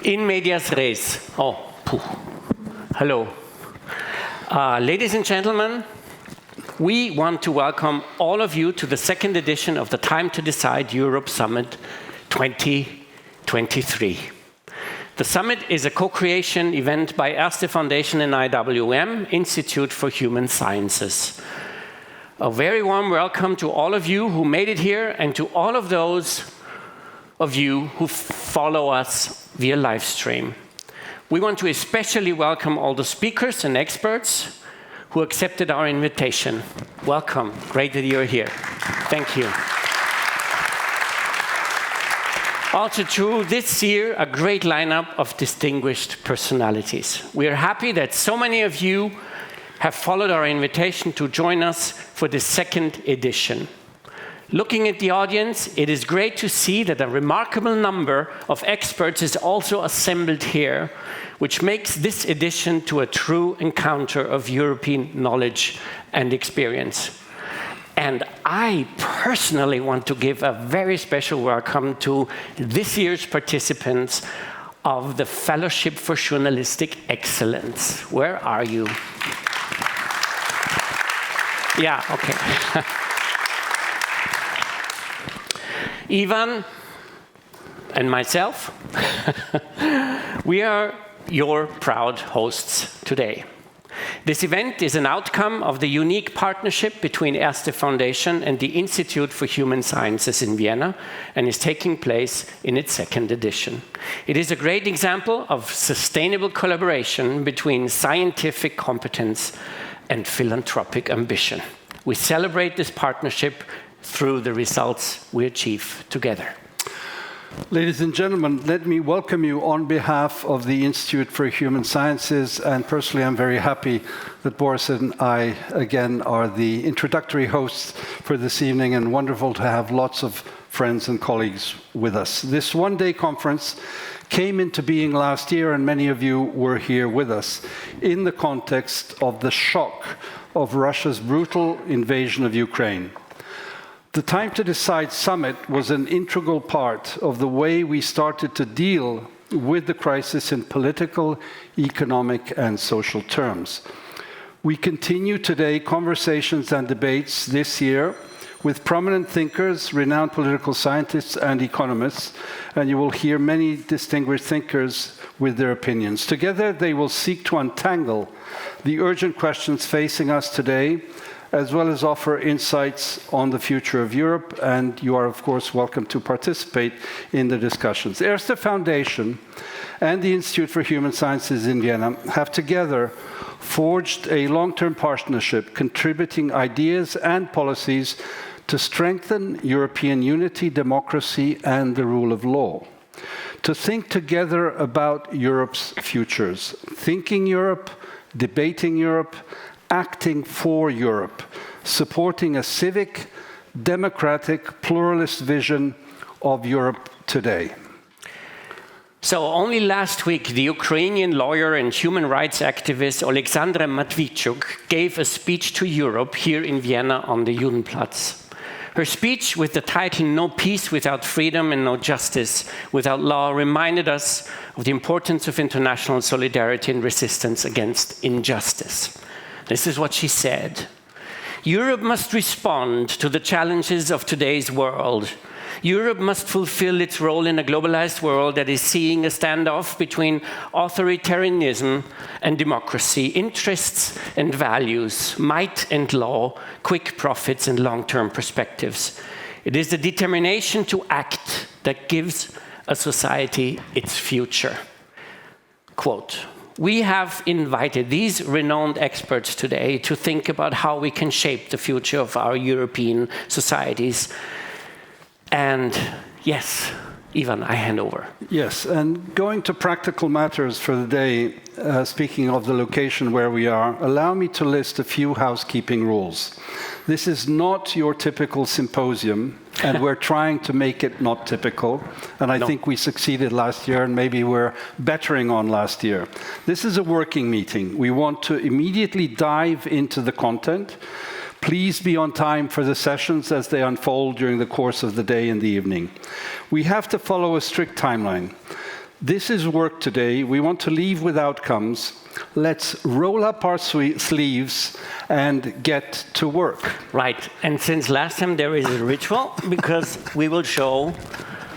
In medias res. Oh, pooh. Hello. Ladies and gentlemen, we want to welcome all of you to the second edition of the Time to Decide Europe Summit 2023. The summit is a co-creation event by Erste Foundation and IWM, Institute for Human Sciences. A very warm welcome to all of you who made it here and to all of those of you who follow us via live stream. We want to especially welcome all the speakers and experts who accepted our invitation. Welcome. Great that you're here. Thank you. Also true, this year, a great lineup of distinguished personalities. We are happy that so many of you have followed our invitation to join us for the second edition. Looking at the audience, it is great to see that a remarkable number of experts is also assembled here, which makes this edition to a true encounter of European knowledge and experience. And I personally want to give a very special welcome to this year's participants of the Fellowship for Journalistic Excellence. Where are you? Yeah, okay. Ivan and myself, we are your proud hosts today. This event is an outcome of the unique partnership between Erste Foundation and the Institute for Human Sciences in Vienna and is taking place in its second edition. It is a great example of sustainable collaboration between scientific competence and philanthropic ambition. We celebrate this partnership through the results we achieve together. Ladies and gentlemen, let me welcome you on behalf of the Institute for Human Sciences, and personally I'm very happy that Boris and I again are the introductory hosts for this evening, and wonderful to have lots of friends and colleagues with us. This one-day conference came into being last year, and many of you were here with us, in the context of the shock of Russia's brutal invasion of Ukraine. The Time to Decide Summit was an integral part of the way we started to deal with the crisis in political, economic, and social terms. We continue today conversations and debates this year with prominent thinkers, renowned political scientists, and economists, and you will hear many distinguished thinkers with their opinions. Together, they will seek to untangle the urgent questions facing us today, as well as offer insights on the future of Europe, and you are, of course, welcome to participate in the discussions. Erste Foundation and the Institute for Human Sciences in Vienna have together forged a long-term partnership, contributing ideas and policies to strengthen European unity, democracy, and the rule of law. To think together about Europe's futures, thinking Europe, debating Europe, acting for Europe, supporting a civic, democratic, pluralist vision of Europe today. So only last week, the Ukrainian lawyer and human rights activist Alexandra Matviichuk gave a speech to Europe here in Vienna on the Judenplatz. Her speech, with the title "No Peace Without Freedom and No Justice Without Law," reminded us of the importance of international solidarity and resistance against injustice. This is what she said. Europe must respond to the challenges of today's world. Europe must fulfill its role in a globalized world that is seeing a standoff between authoritarianism and democracy, interests and values, might and law, quick profits and long-term perspectives. It is the determination to act that gives a society its future. Quote, "We have invited these renowned experts today to think about how we can shape the future of our European societies." And yes, Ivan, I hand over. Yes, and going to practical matters for the day, speaking of the location where we are, allow me to list a few housekeeping rules. This is not your typical symposium, and we're trying to make it not typical, and I think we succeeded last year, and maybe we're bettering on last year. This is a working meeting. We want to immediately dive into the content. Please be on time for the sessions as they unfold during the course of the day and the evening. We have to follow a strict timeline. This is work today. We want to leave with outcomes. Let's roll up our sleeves and get to work. Right, and since last time there is a ritual, because we will show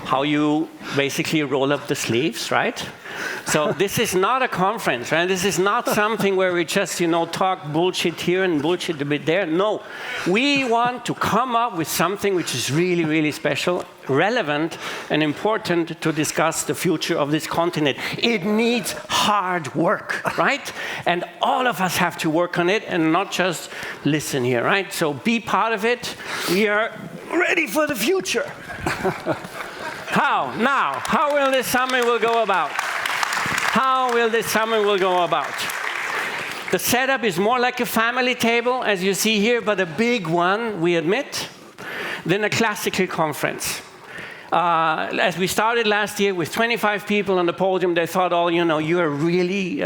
how you basically roll up the sleeves, right? So this is not a conference, right? This is not something where we just, talk bullshit here and bullshit a bit there. No, we want to come up with something which is really, really special, relevant, and important to discuss the future of this continent. It needs hard work, right? And all of us have to work on it and not just listen here, right? So be part of it. We are ready for the future. How? Now, how will this summit will go about? How will this summit will go about? The setup is more like a family table, as you see here, but a big one, we admit, than a classical conference. As we started last year with 25 people on the podium, they thought, you are really,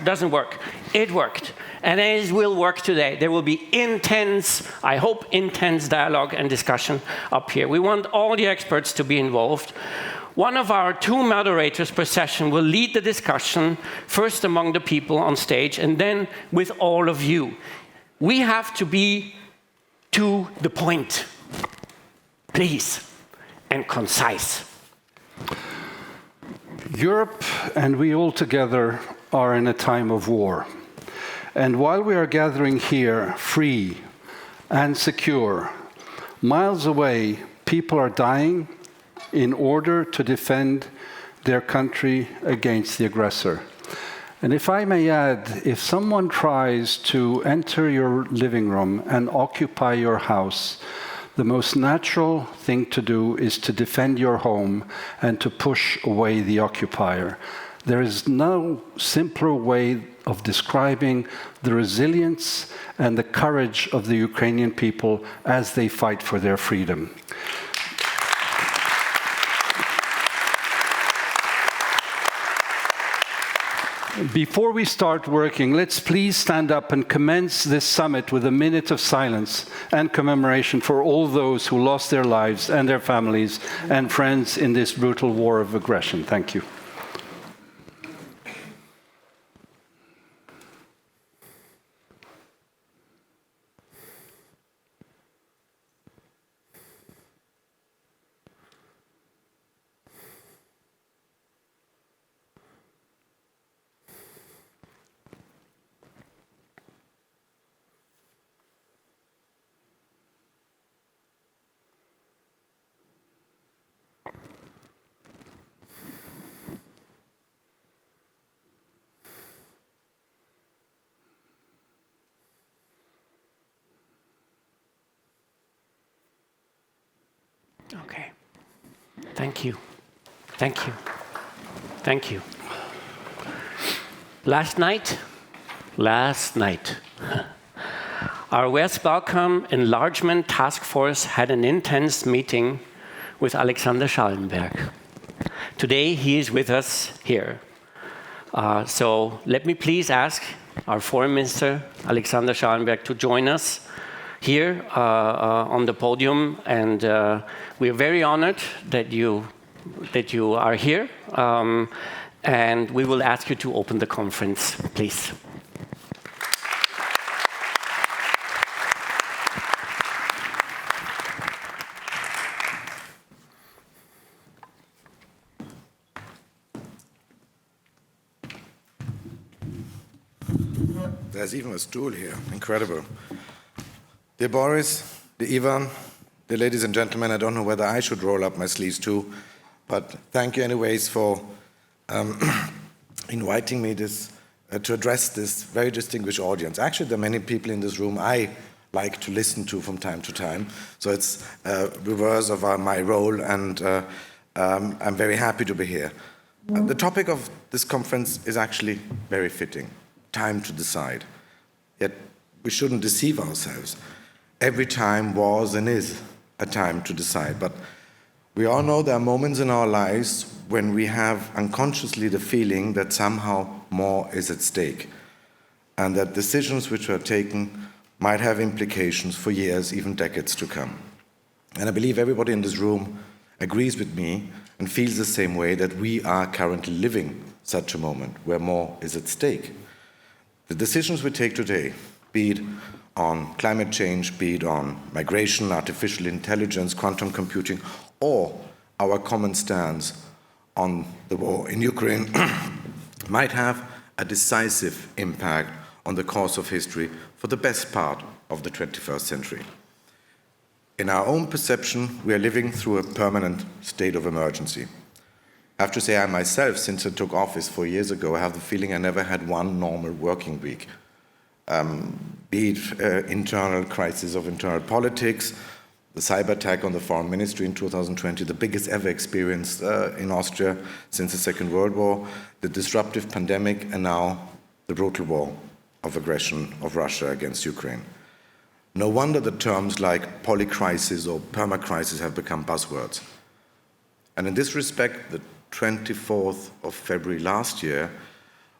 doesn't work. It worked. And it will work today. There will be intense, I hope, intense dialogue and discussion up here. We want all the experts to be involved. One of our 2 moderators per session will lead the discussion, first among the people on stage, and then with all of you. We have to be to the point, please, and concise. Europe and we all together are in a time of war. And while we are gathering here, free and secure, miles away, people are dying in order to defend their country against the aggressor. And if I may add, if someone tries to enter your living room and occupy your house, the most natural thing to do is to defend your home and to push away the occupier. There is no simpler way of describing the resilience and the courage of the Ukrainian people as they fight for their freedom. Before we start working, let's please stand up and commence this summit with a minute of silence and commemoration for all those who lost their lives and their families and friends in this brutal war of aggression. Thank you. Okay. Thank you. Thank you. Thank you. Last night, our West Balkan Enlargement Task Force had an intense meeting with Alexander Schallenberg. Today, he is with us here. So let me please ask our Foreign Minister, Alexander Schallenberg, to join us here on the podium, and we are very honored that you are here, and we will ask you to open the conference, please. There's even a stool here. Incredible. Dear Boris, dear Ivan, dear ladies and gentlemen, I don't know whether I should roll up my sleeves too, but thank you anyways for inviting me to address this very distinguished audience. Actually, there are many people in this room I like to listen to from time to time, so it's reverse of my role, and I'm very happy to be here. The topic of this conference is actually very fitting. Time to decide. Yet we shouldn't deceive ourselves. Every time was and is a time to decide. But we all know there are moments in our lives when we have unconsciously the feeling that somehow more is at stake, and that decisions which are taken might have implications for years, even decades to come. And I believe everybody in this room agrees with me and feels the same way that we are currently living such a moment where more is at stake. The decisions we take today, be it on climate change, be it on migration, artificial intelligence, quantum computing, or our common stance on the war in Ukraine, might have a decisive impact on the course of history for the best part of the 21st century. In our own perception, we are living through a permanent state of emergency. I have to say, I myself, since I took office 4 years ago, I have the feeling I never had one normal working week. Be it internal crisis of internal politics, the cyber attack on the foreign ministry in 2020, the biggest ever experienced in Austria since the Second World War, the disruptive pandemic, and now the brutal war of aggression of Russia against Ukraine. No wonder that terms like polycrisis or permacrisis have become buzzwords. And in this respect, the 24th of February last year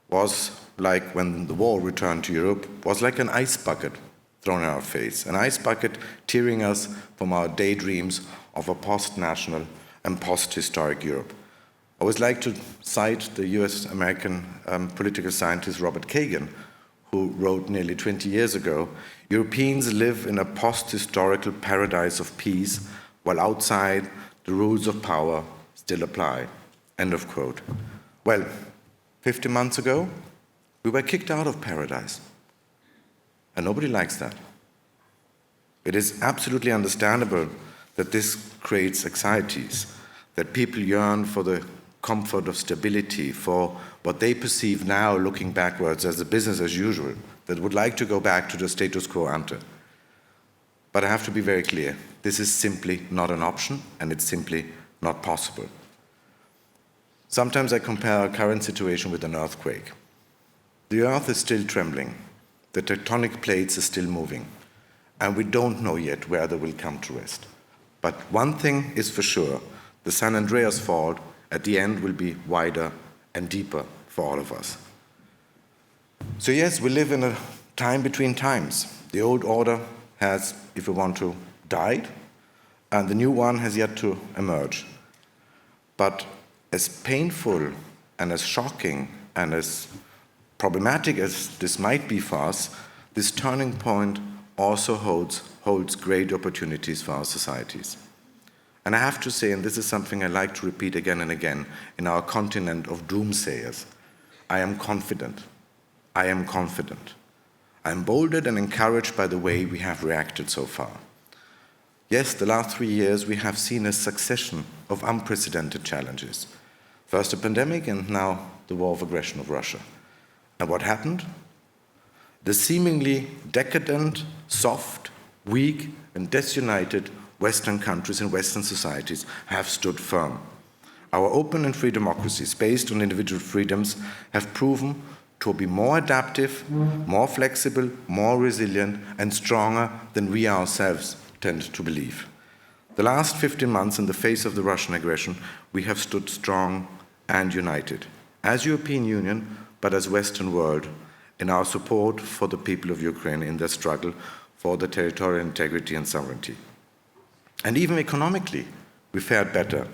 was like when the war returned to Europe, was like an ice bucket thrown in our face, an ice bucket tearing us from our daydreams of a post-national and post-historic Europe. I always like to cite the US-American political scientist Robert Kagan, who wrote nearly 20 years ago, "Europeans live in a post-historical paradise of peace, while outside the rules of power still apply." End of quote. Well, 50 months ago, we were kicked out of paradise. And nobody likes that. It is absolutely understandable that this creates anxieties, that people yearn for the comfort of stability, for what they perceive now, looking backwards, as the business as usual, that would like to go back to the status quo ante. But I have to be very clear, this is simply not an option, and it's simply not possible. Sometimes I compare our current situation with an earthquake. The earth is still trembling, the tectonic plates are still moving, and we don't know yet where they will come to rest. But one thing is for sure, the San Andreas fault at the end will be wider and deeper for all of us. So yes, we live in a time between times. The old order has, if we want to, died, and the new one has yet to emerge. But as painful and as shocking and as problematic as this might be for us, this turning point also holds great opportunities for our societies. And I have to say, and this is something I like to repeat again and again, in our continent of doomsayers, I am confident. I am confident. I am bolstered and encouraged by the way we have reacted so far. Yes, the last 3 years we have seen a succession of unprecedented challenges. First a pandemic and now the war of aggression of Russia. And what happened? The seemingly decadent, soft, weak, and disunited Western countries and Western societies have stood firm. Our open and free democracies, based on individual freedoms, have proven to be more adaptive, more flexible, more resilient, and stronger than we ourselves tend to believe. The last 15 months, in the face of the Russian aggression, we have stood strong and united, as European Union, but as Western world, in our support for the people of Ukraine in their struggle for the territorial integrity and sovereignty. And even economically, we fared better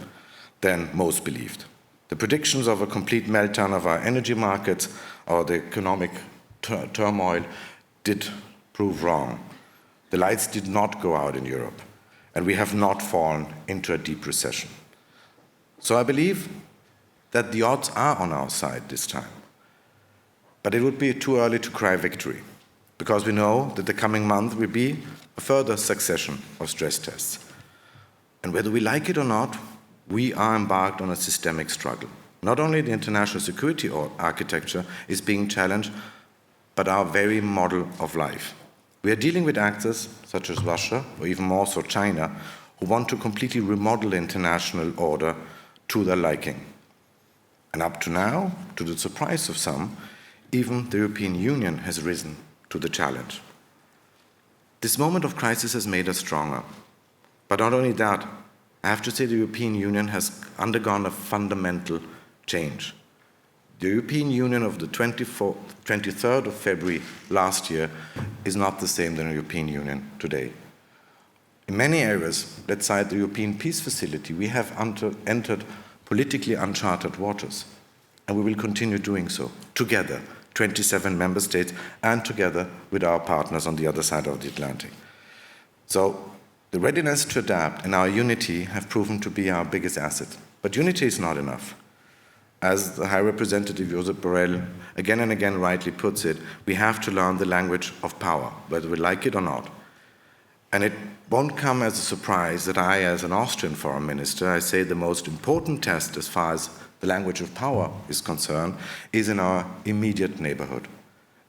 than most believed. The predictions of a complete meltdown of our energy markets or the economic turmoil did prove wrong. The lights did not go out in Europe, and we have not fallen into a deep recession. So I believe that the odds are on our side this time. But it would be too early to cry victory, because we know that the coming month will be a further succession of stress tests. And whether we like it or not, we are embarked on a systemic struggle. Not only the international security architecture is being challenged, but our very model of life. We are dealing with actors such as Russia, or even more so China, who want to completely remodel the international order to their liking. And up to now, to the surprise of some, even the European Union has risen to the challenge. This moment of crisis has made us stronger. But not only that, I have to say the European Union has undergone a fundamental change. The European Union of the 23rd of February last year is not the same than the European Union today. In many areas, let's cite the European Peace Facility, we have entered politically uncharted waters, and we will continue doing so, together, 27 member states, and together with our partners on the other side of the Atlantic. So the readiness to adapt and our unity have proven to be our biggest asset. But unity is not enough. As the High Representative Josep Borrell again and again rightly puts it, we have to learn the language of power, whether we like it or not. And it won't come as a surprise that I, as an Austrian foreign minister, I say the most important test as far as the language of power is concerned is in our immediate neighborhood,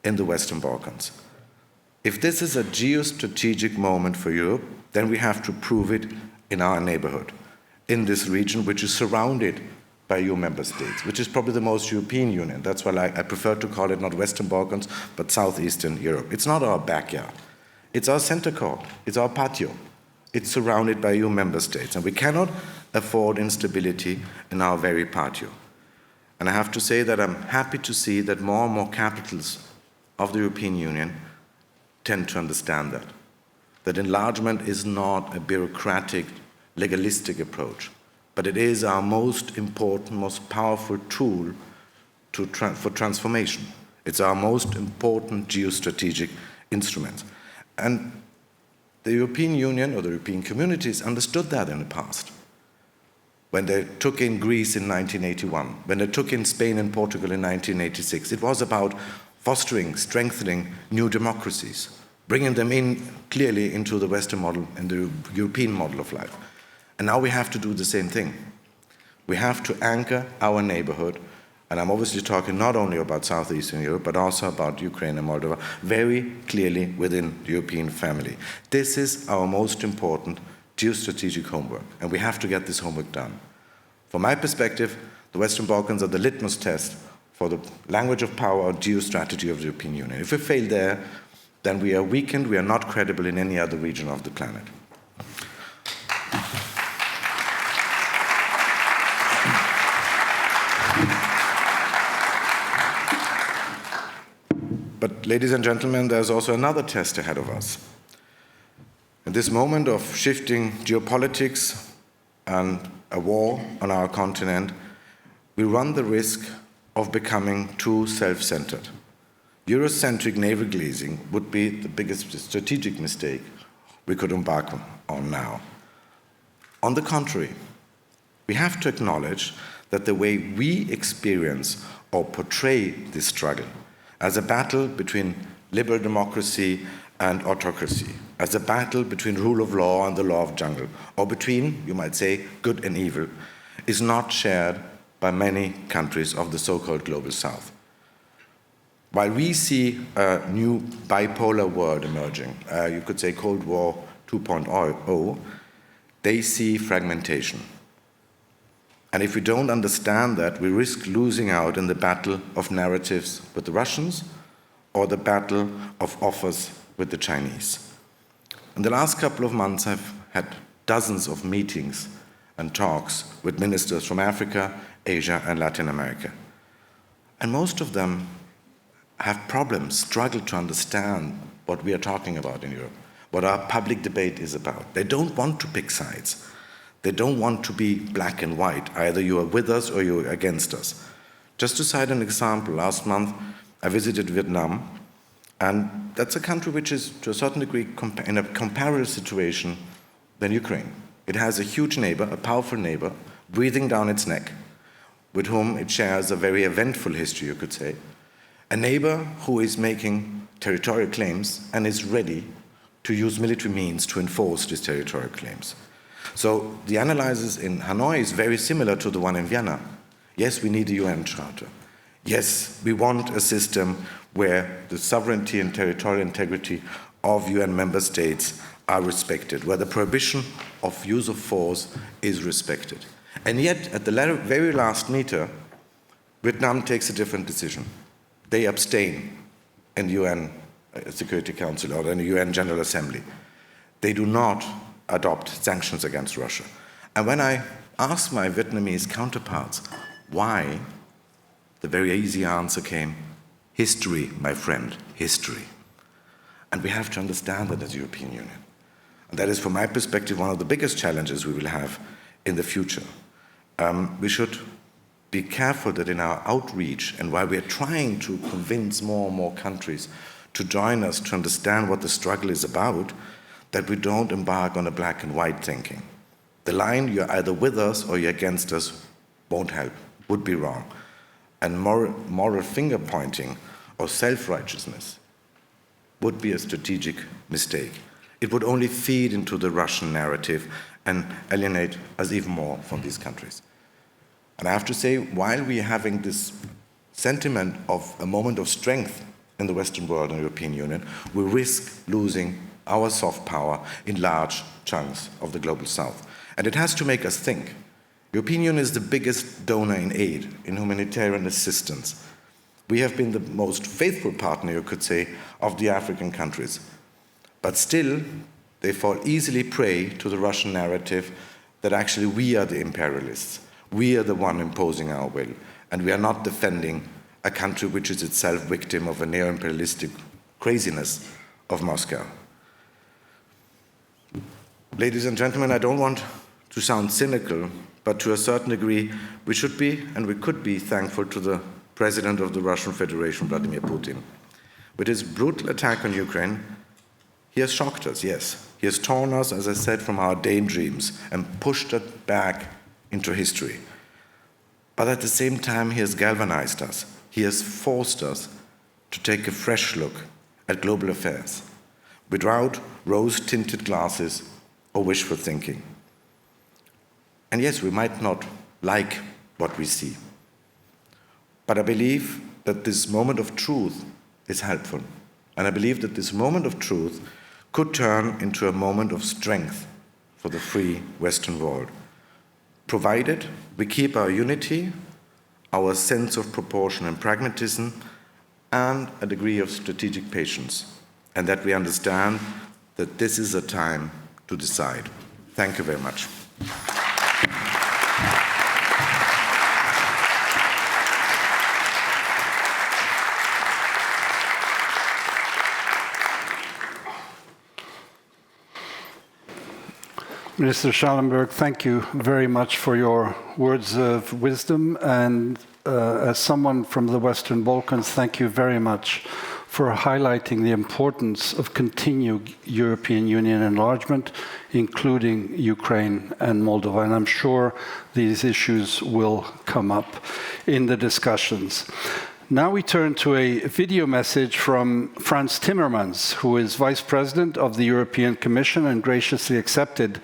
in the Western Balkans. If this is a geostrategic moment for Europe, then we have to prove it in our neighborhood, in this region which is surrounded by EU member states, which is probably the most European Union. That's why I prefer to call it not Western Balkans, but Southeastern Europe. It's not our backyard. It's our center court. It's our patio. It's surrounded by EU member states, and we cannot afford instability in our very patio. And I have to say that I'm happy to see that more and more capitals of the European Union tend to understand that enlargement is not a bureaucratic, legalistic approach, but it is our most important, most powerful tool for transformation. It's our most important geostrategic instrument. And the European Union or the European communities understood that in the past. When they took in Greece in 1981, when they took in Spain and Portugal in 1986, it was about fostering, strengthening new democracies, bringing them in clearly into the Western model and the European model of life. And now we have to do the same thing. We have to anchor our neighborhood, and I'm obviously talking not only about Southeastern Europe, but also about Ukraine and Moldova, very clearly within the European family. This is our most important geostrategic homework, and we have to get this homework done. From my perspective, the Western Balkans are the litmus test for the language of power or geostrategy of the European Union. If we fail there, then we are weakened, we are not credible in any other region of the planet. But ladies and gentlemen, there's also another test ahead of us. In this moment of shifting geopolitics and a war on our continent, we run the risk of becoming too self-centered. Eurocentric navel gazing would be the biggest strategic mistake we could embark on now. On the contrary, we have to acknowledge that the way we experience or portray this struggle as a battle between liberal democracy and autocracy, as a battle between rule of law and the law of jungle, or between, you might say, good and evil, is not shared by many countries of the so-called global south. While we see a new bipolar world emerging, you could say Cold War 2.0, they see fragmentation. And if we don't understand that, we risk losing out in the battle of narratives with the Russians or the battle of offers with the Chinese. In the last couple of months, I've had dozens of meetings and talks with ministers from Africa, Asia, and Latin America. And most of them have problems, struggle to understand what we are talking about in Europe, what our public debate is about. They don't want to pick sides. They don't want to be black and white. Either you are with us or you're against us. Just to cite an example, last month I visited Vietnam, and that's a country which is, to a certain degree, in a comparable situation than Ukraine. It has a huge neighbor, a powerful neighbor, breathing down its neck, with whom it shares a very eventful history, you could say. A neighbor who is making territorial claims and is ready to use military means to enforce these territorial claims. So the analysis in Hanoi is very similar to the one in Vienna. Yes, we need a UN charter. Yes, we want a system where the sovereignty and territorial integrity of UN member states are respected, where the prohibition of use of force is respected. And yet, at the very last meter, Vietnam takes a different decision. They abstain in the UN Security Council or in the UN General Assembly. They do not adopt sanctions against Russia. And when I asked my Vietnamese counterparts why, the very easy answer came, history, my friend, history. And we have to understand that as the European Union. And that is, from my perspective, one of the biggest challenges we will have in the future. We should be careful that in our outreach, and while we are trying to convince more and more countries to join us to understand what the struggle is about, that we don't embark on a black and white thinking. The line, you're either with us or you're against us, won't help, would be wrong. And moral finger pointing or self-righteousness would be a strategic mistake. It would only feed into the Russian narrative and alienate us even more from these countries. And I have to say, while we are having this sentiment of a moment of strength in the Western world and European Union, we risk losing our soft power in large chunks of the global South. And it has to make us think. European Union is the biggest donor in aid, in humanitarian assistance. We have been the most faithful partner, you could say, of the African countries. But still, they fall easily prey to the Russian narrative that actually we are the imperialists. We are the one imposing our will, and we are not defending a country which is itself victim of a neo-imperialistic craziness of Moscow. Ladies and gentlemen, I don't want to sound cynical, but to a certain degree, we should be and we could be thankful to the President of the Russian Federation, Vladimir Putin. With his brutal attack on Ukraine, he has shocked us, yes. He has torn us, as I said, from our daydreams and pushed us back into history. But at the same time, he has galvanized us. He has forced us to take a fresh look at global affairs without rose-tinted glasses or wishful thinking. And yes, we might not like what we see, but I believe that this moment of truth is helpful. And I believe that this moment of truth could turn into a moment of strength for the free Western world, provided we keep our unity, our sense of proportion and pragmatism, and a degree of strategic patience, and that we understand that this is a time to decide. Thank you very much. Minister Schallenberg, thank you very much for your words of wisdom. And as someone from the Western Balkans, thank you very much for highlighting the importance of continued European Union enlargement, including Ukraine and Moldova. And I'm sure these issues will come up in the discussions. Now we turn to a video message from Frans Timmermans, who is Vice President of the European Commission and graciously accepted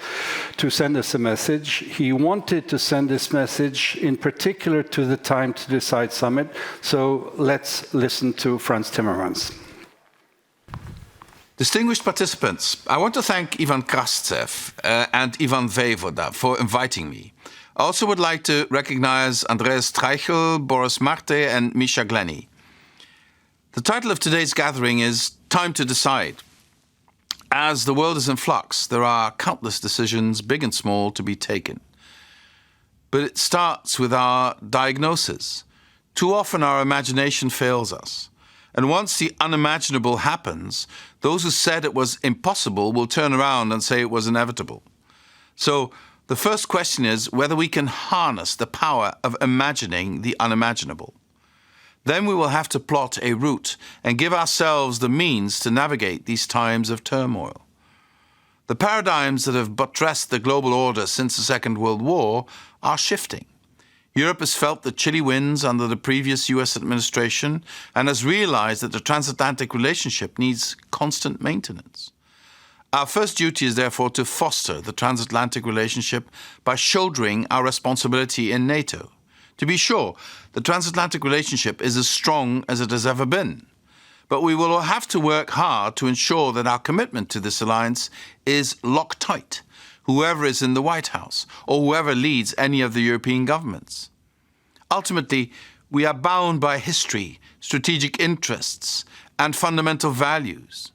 to send us a message. He wanted to send this message in particular to the Time to Decide Summit. So let's listen to Frans Timmermans. Distinguished participants, I want to thank Ivan Krastev and Ivan Vejvoda for inviting me. I also would like to recognize Andreas Streichel, Boris Marte, and Misha Glenny. The title of today's gathering is Time to Decide. As the world is in flux, there are countless decisions, big and small, to be taken. But it starts with our diagnosis. Too often our imagination fails us. And once the unimaginable happens, those who said it was impossible will turn around and say it was inevitable. So, the first question is whether we can harness the power of imagining the unimaginable. Then we will have to plot a route and give ourselves the means to navigate these times of turmoil. The paradigms that have buttressed the global order since the Second World War are shifting. Europe has felt the chilly winds under the previous US administration and has realized that the transatlantic relationship needs constant maintenance. Our first duty is therefore to foster the transatlantic relationship by shouldering our responsibility in NATO. To be sure, the transatlantic relationship is as strong as it has ever been. But we will have to work hard to ensure that our commitment to this alliance is Loctite, whoever is in the White House or whoever leads any of the European governments. Ultimately, we are bound by history, strategic interests, and fundamental values.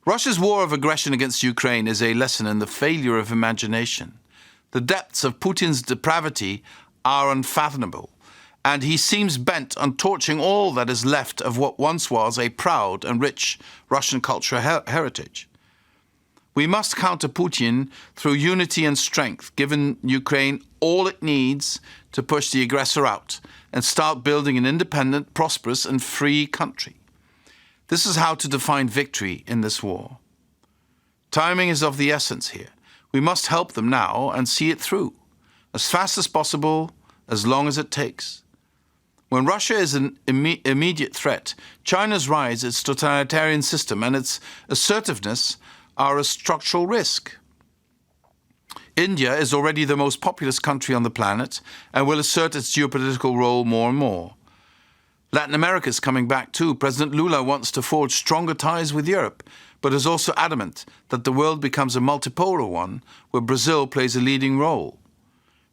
Russia's war of aggression against Ukraine is a lesson in the failure of imagination. The depths of Putin's depravity are unfathomable, and he seems bent on torching all that is left of what once was a proud and rich Russian cultural heritage. We must counter Putin through unity and strength, giving Ukraine all it needs to push the aggressor out and start building an independent, prosperous and free country. This is how to define victory in this war. Timing is of the essence here. We must help them now and see it through, as fast as possible, as long as it takes. When Russia is an immediate threat, China's rise, its totalitarian system and its assertiveness are a structural risk. India is already the most populous country on the planet and will assert its geopolitical role more and more. Latin America is coming back too. President Lula wants to forge stronger ties with Europe, but is also adamant that the world becomes a multipolar one where Brazil plays a leading role.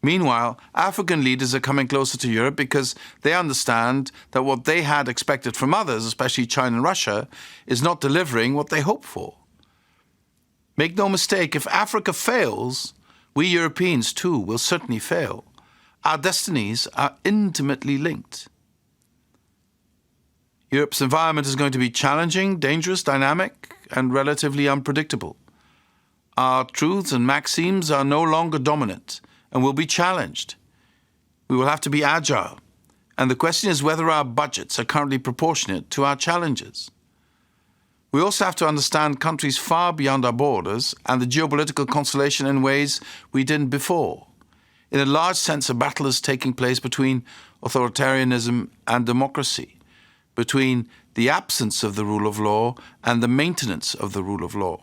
Meanwhile, African leaders are coming closer to Europe because they understand that what they had expected from others, especially China and Russia, is not delivering what they hoped for. Make no mistake, if Africa fails, we Europeans too will certainly fail. Our destinies are intimately linked. Europe's environment is going to be challenging, dangerous, dynamic, and relatively unpredictable. Our truths and maxims are no longer dominant and will be challenged. We will have to be agile, and the question is whether our budgets are currently proportionate to our challenges. We also have to understand countries far beyond our borders and the geopolitical constellation in ways we didn't before. In a large sense, a battle is taking place between authoritarianism and democracy, between the absence of the rule of law and the maintenance of the rule of law.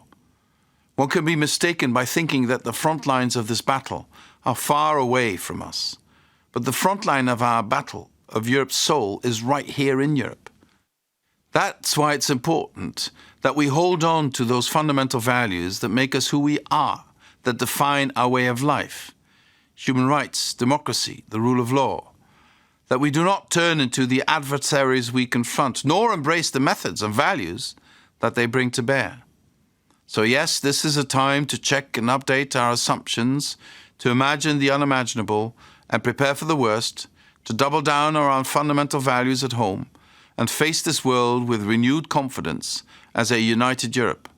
One can be mistaken by thinking that the front lines of this battle are far away from us. But the front line of our battle, of Europe's soul, is right here in Europe. That's why it's important that we hold on to those fundamental values that make us who we are, that define our way of life. Human rights, democracy, the rule of law. That we do not turn into the adversaries we confront, nor embrace the methods and values that they bring to bear. So yes, this is a time to check and update our assumptions, to imagine the unimaginable and prepare for the worst, to double down on our fundamental values at home, and face this world with renewed confidence as a united Europe.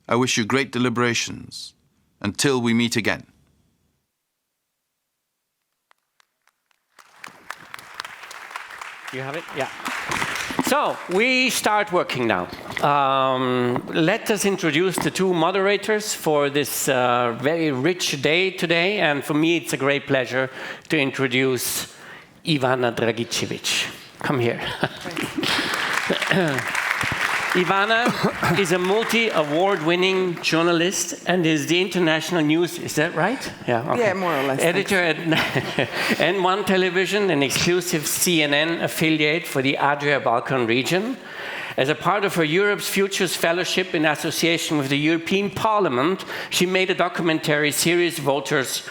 I wish you great deliberations until we meet again. You have it? Yeah. So, we start working now. Let us introduce the two moderators for this very rich day today. And for me, it's a great pleasure to introduce Ivana Dragicevic. Come here. Ivana is a multi-award-winning journalist and is the international news, is that right? Yeah, okay. Yeah, more or less. Editor at N1 Television, an exclusive CNN affiliate for the Adria-Balkan region. As a part of her Europe's Futures Fellowship in association with the European Parliament, she made a documentary series, Voters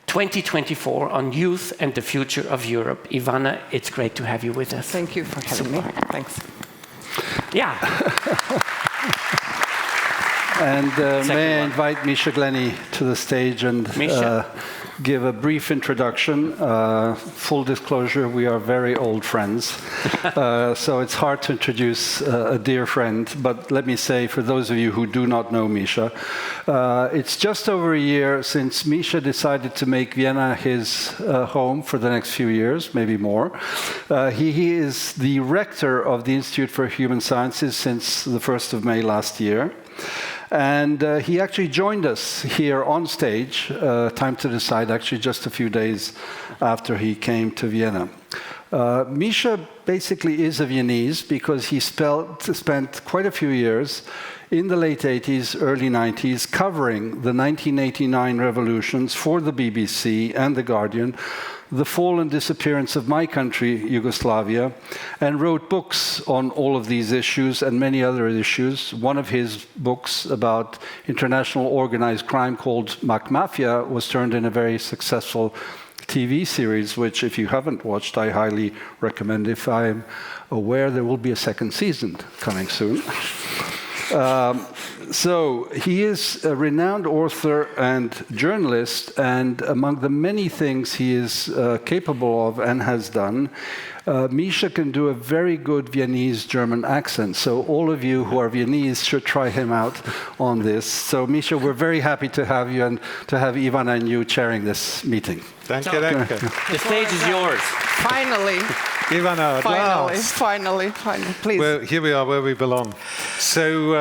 2024, on youth and the future of Europe. Ivana, it's great to have you with us. Thank you for having me. Thanks. Yeah. And may I invite Misha Glenny to the stage and give a brief introduction. Full disclosure, we are very old friends, so it's hard to introduce a dear friend. But let me say, for those of you who do not know Misha, it's just over a year since Misha decided to make Vienna his home for the next few years, maybe more. He is the rector of the Institute for Human Sciences since the 1st of May last year. And he actually joined us here on stage, Time to Decide, actually just a few days after he came to Vienna. Misha basically is a Viennese because he spent quite a few years in the late 80s, early 90s, covering the 1989 revolutions for the BBC and The Guardian, the fall and disappearance of my country, Yugoslavia, and wrote books on all of these issues and many other issues. One of his books about international organized crime called Mafia was turned in a very successful TV series, which if you haven't watched, I highly recommend. If I'm aware, there will be a second season coming soon. So he is a renowned author and journalist, and among the many things he is capable of and has done, Misha can do a very good Viennese German accent. So all of you who are Viennese should try him out on this. So Misha, we're very happy to have you and to have Ivana and you chairing this meeting. Danke, danke. The stage is yours. Finally. Ivana, at last. Finally, please. Well, here we are where we belong. So,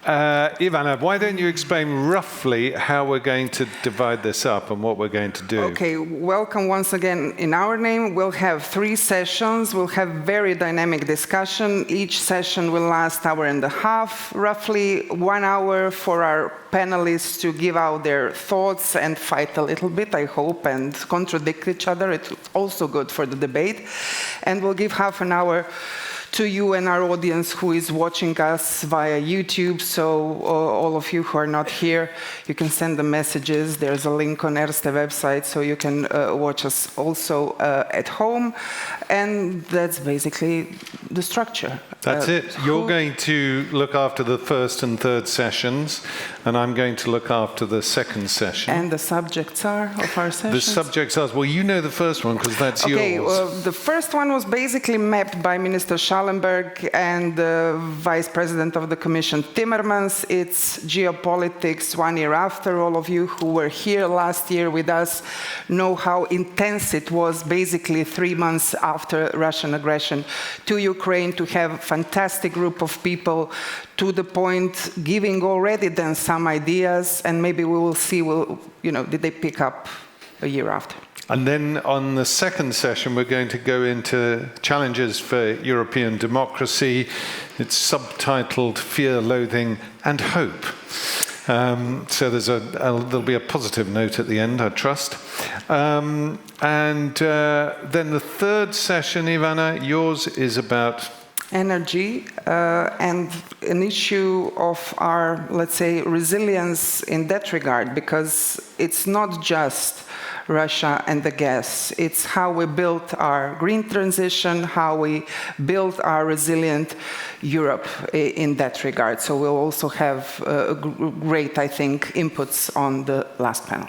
Ivana, why don't you explain roughly how we're going to divide this up and what we're going to do? Okay, welcome once again in our name. We'll have 3 sessions. We'll have very dynamic discussion. Each session will last an hour and a half, roughly 1 hour for our panelists to give out their thoughts and fight a little bit, I hope, and contradict each other. It's also good for the debate. And we'll give half an hour to you and our audience who is watching us via YouTube. So all of you who are not here, you can send the messages. There's a link on Erste website, so you can watch us also at home. And that's basically the structure. That's it. You're going to look after the first and third sessions, and I'm going to look after the second session. And the subjects are of our sessions? The subjects are, well, you know the first one because that's yours. The first one was basically mapped by Minister Schallenberg and the Vice President of the Commission, Timmermans. It's geopolitics 1 year after. All of you who were here last year with us know how intense it was, basically 3 months after Russian aggression to Ukraine, to have a fantastic group of people to the point giving already then some ideas, and maybe we will see, did they pick up a year after? And then on the second session, we're going to go into challenges for European democracy. It's subtitled Fear, Loathing and Hope. So there'll be a positive note at the end, I trust. And then the third session, Ivana, yours is about energy and an issue of our, let's say, resilience in that regard, because it's not just Russia and the gas. It's how we built our green transition, how we built our resilient Europe in that regard. So we'll also have great, I think, inputs on the last panel.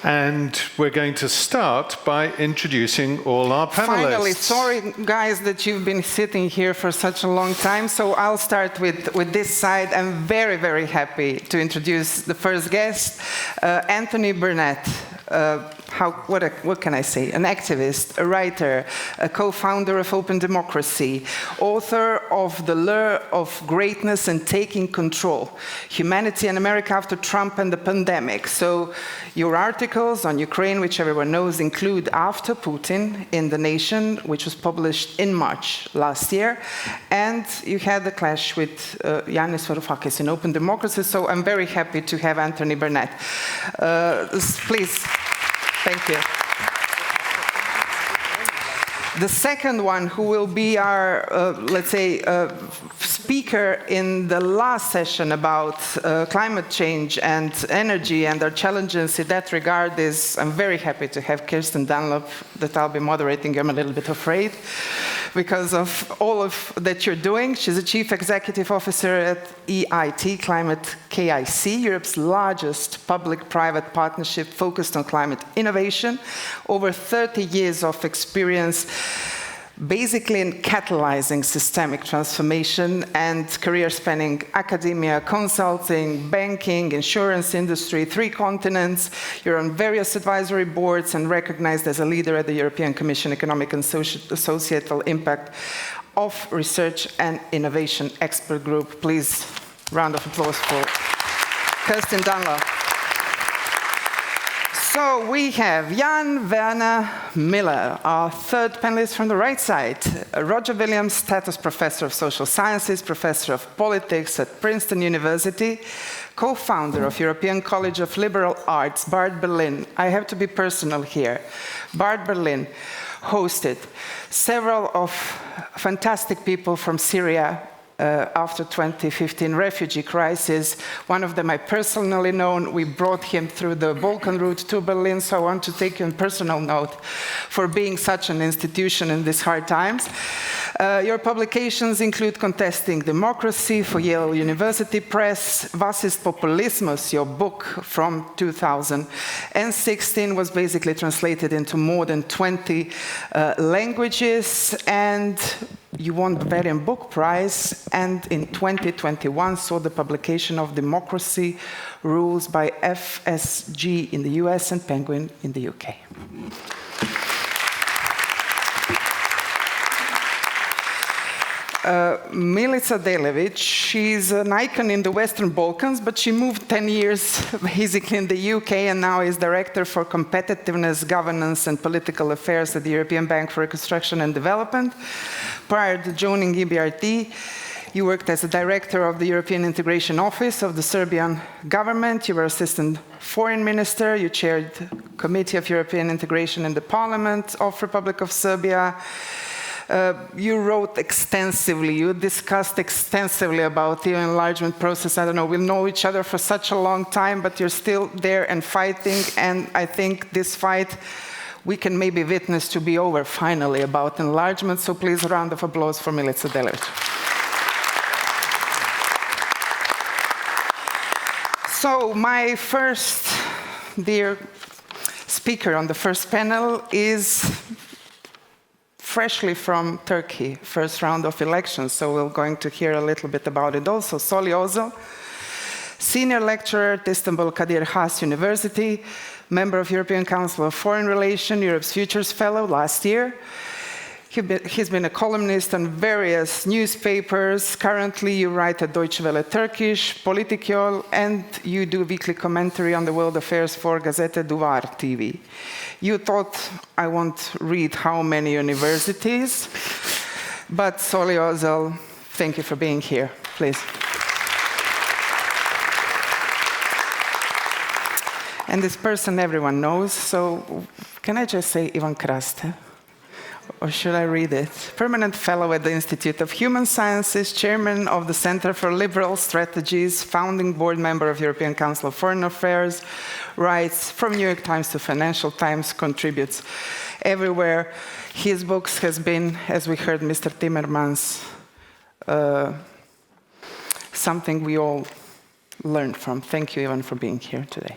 And we're going to start by introducing all our panelists. Finally, sorry guys that you've been sitting here for such a long time, so I'll start with this side. I'm very, very happy to introduce the first guest, Anthony Barnett. What can I say? An activist, a writer, a co-founder of Open Democracy, author of The Lure of Greatness and Taking Control, Humanity and America After Trump and the Pandemic. So your articles on Ukraine, which everyone knows, include After Putin in The Nation, which was published in March last year. And you had a clash with Yanis Varoufakis in Open Democracy. So I'm very happy to have Anthony Barnett. Please. Thank you. The second one, who will be our, let's say, speaker in the last session about climate change and energy and our challenges in that regard, is, I'm very happy to have Kirsten Dunlop, that I'll be moderating. I'm a little bit afraid because of all of that you're doing. She's a Chief Executive Officer at EIT, Climate KIC, Europe's largest public-private partnership focused on climate innovation. Over 30 years of experience basically in catalyzing systemic transformation, and career spanning academia, consulting, banking, insurance industry, 3 continents. You're on various advisory boards and recognized as a leader at the European Commission Economic and Societal Impact of Research and Innovation Expert Group. Please, round of applause for Kirsten Dunlop. So we have Jan-Werner Müller, our third panelist from the right side. Roger Williams, Status Professor of Social Sciences, Professor of Politics at Princeton University, co-founder of European College of Liberal Arts, Bart Berlin. I have to be personal here. Bart Berlin hosted several of fantastic people from Syria after 2015 refugee crisis. One of them I personally know. We brought him through the Balkan route to Berlin, so I want to take you on personal note for being such an institution in these hard times. Your publications include Contesting Democracy for Yale University Press, Was ist Populismus, your book from 2016 was basically translated into more than 20 languages, and you won the Bavarian Book Prize, and in 2021 saw the publication of Democracy Rules by FSG in the US and Penguin in the UK. Milica Delević, she's an icon in the Western Balkans, but she moved 10 years basically in the UK and now is Director for Competitiveness, Governance and Political Affairs at the European Bank for Reconstruction and Development. Prior to joining EBRD, you worked as a Director of the European Integration Office of the Serbian government. You were Assistant Foreign Minister. You chaired the Committee of European Integration in the Parliament of Republic of Serbia. You wrote extensively, you discussed extensively about the enlargement process. I don't know, we'll know each other for such a long time, but you're still there and fighting, and I think this fight we can maybe witness to be over finally about enlargement, so please a round of applause for Milica Delević. So my first dear speaker on the first panel is freshly from Turkey, first round of elections, so we're going to hear a little bit about it also. Soli Özel, senior lecturer at Istanbul Kadir Has University, member of European Council of Foreign Relations, Europe's Futures Fellow last year. He's been a columnist on various newspapers. Currently, you write at Deutsche Welle Turkish, Political, and you do weekly commentary on the world affairs for Gazete Duvar TV. You thought I won't read how many universities, but Soli Özel, thank you for being here, please. And this person everyone knows, so can I just say Ivan Krastev? Or should I read it? Permanent Fellow at the Institute of Human Sciences, Chairman of the Center for Liberal Strategies, founding board member of European Council of Foreign Affairs, writes from New York Times to Financial Times, contributes everywhere. His books has been, as we heard Mr. Timmermans, something we all learned from. Thank you, Ivan, for being here today.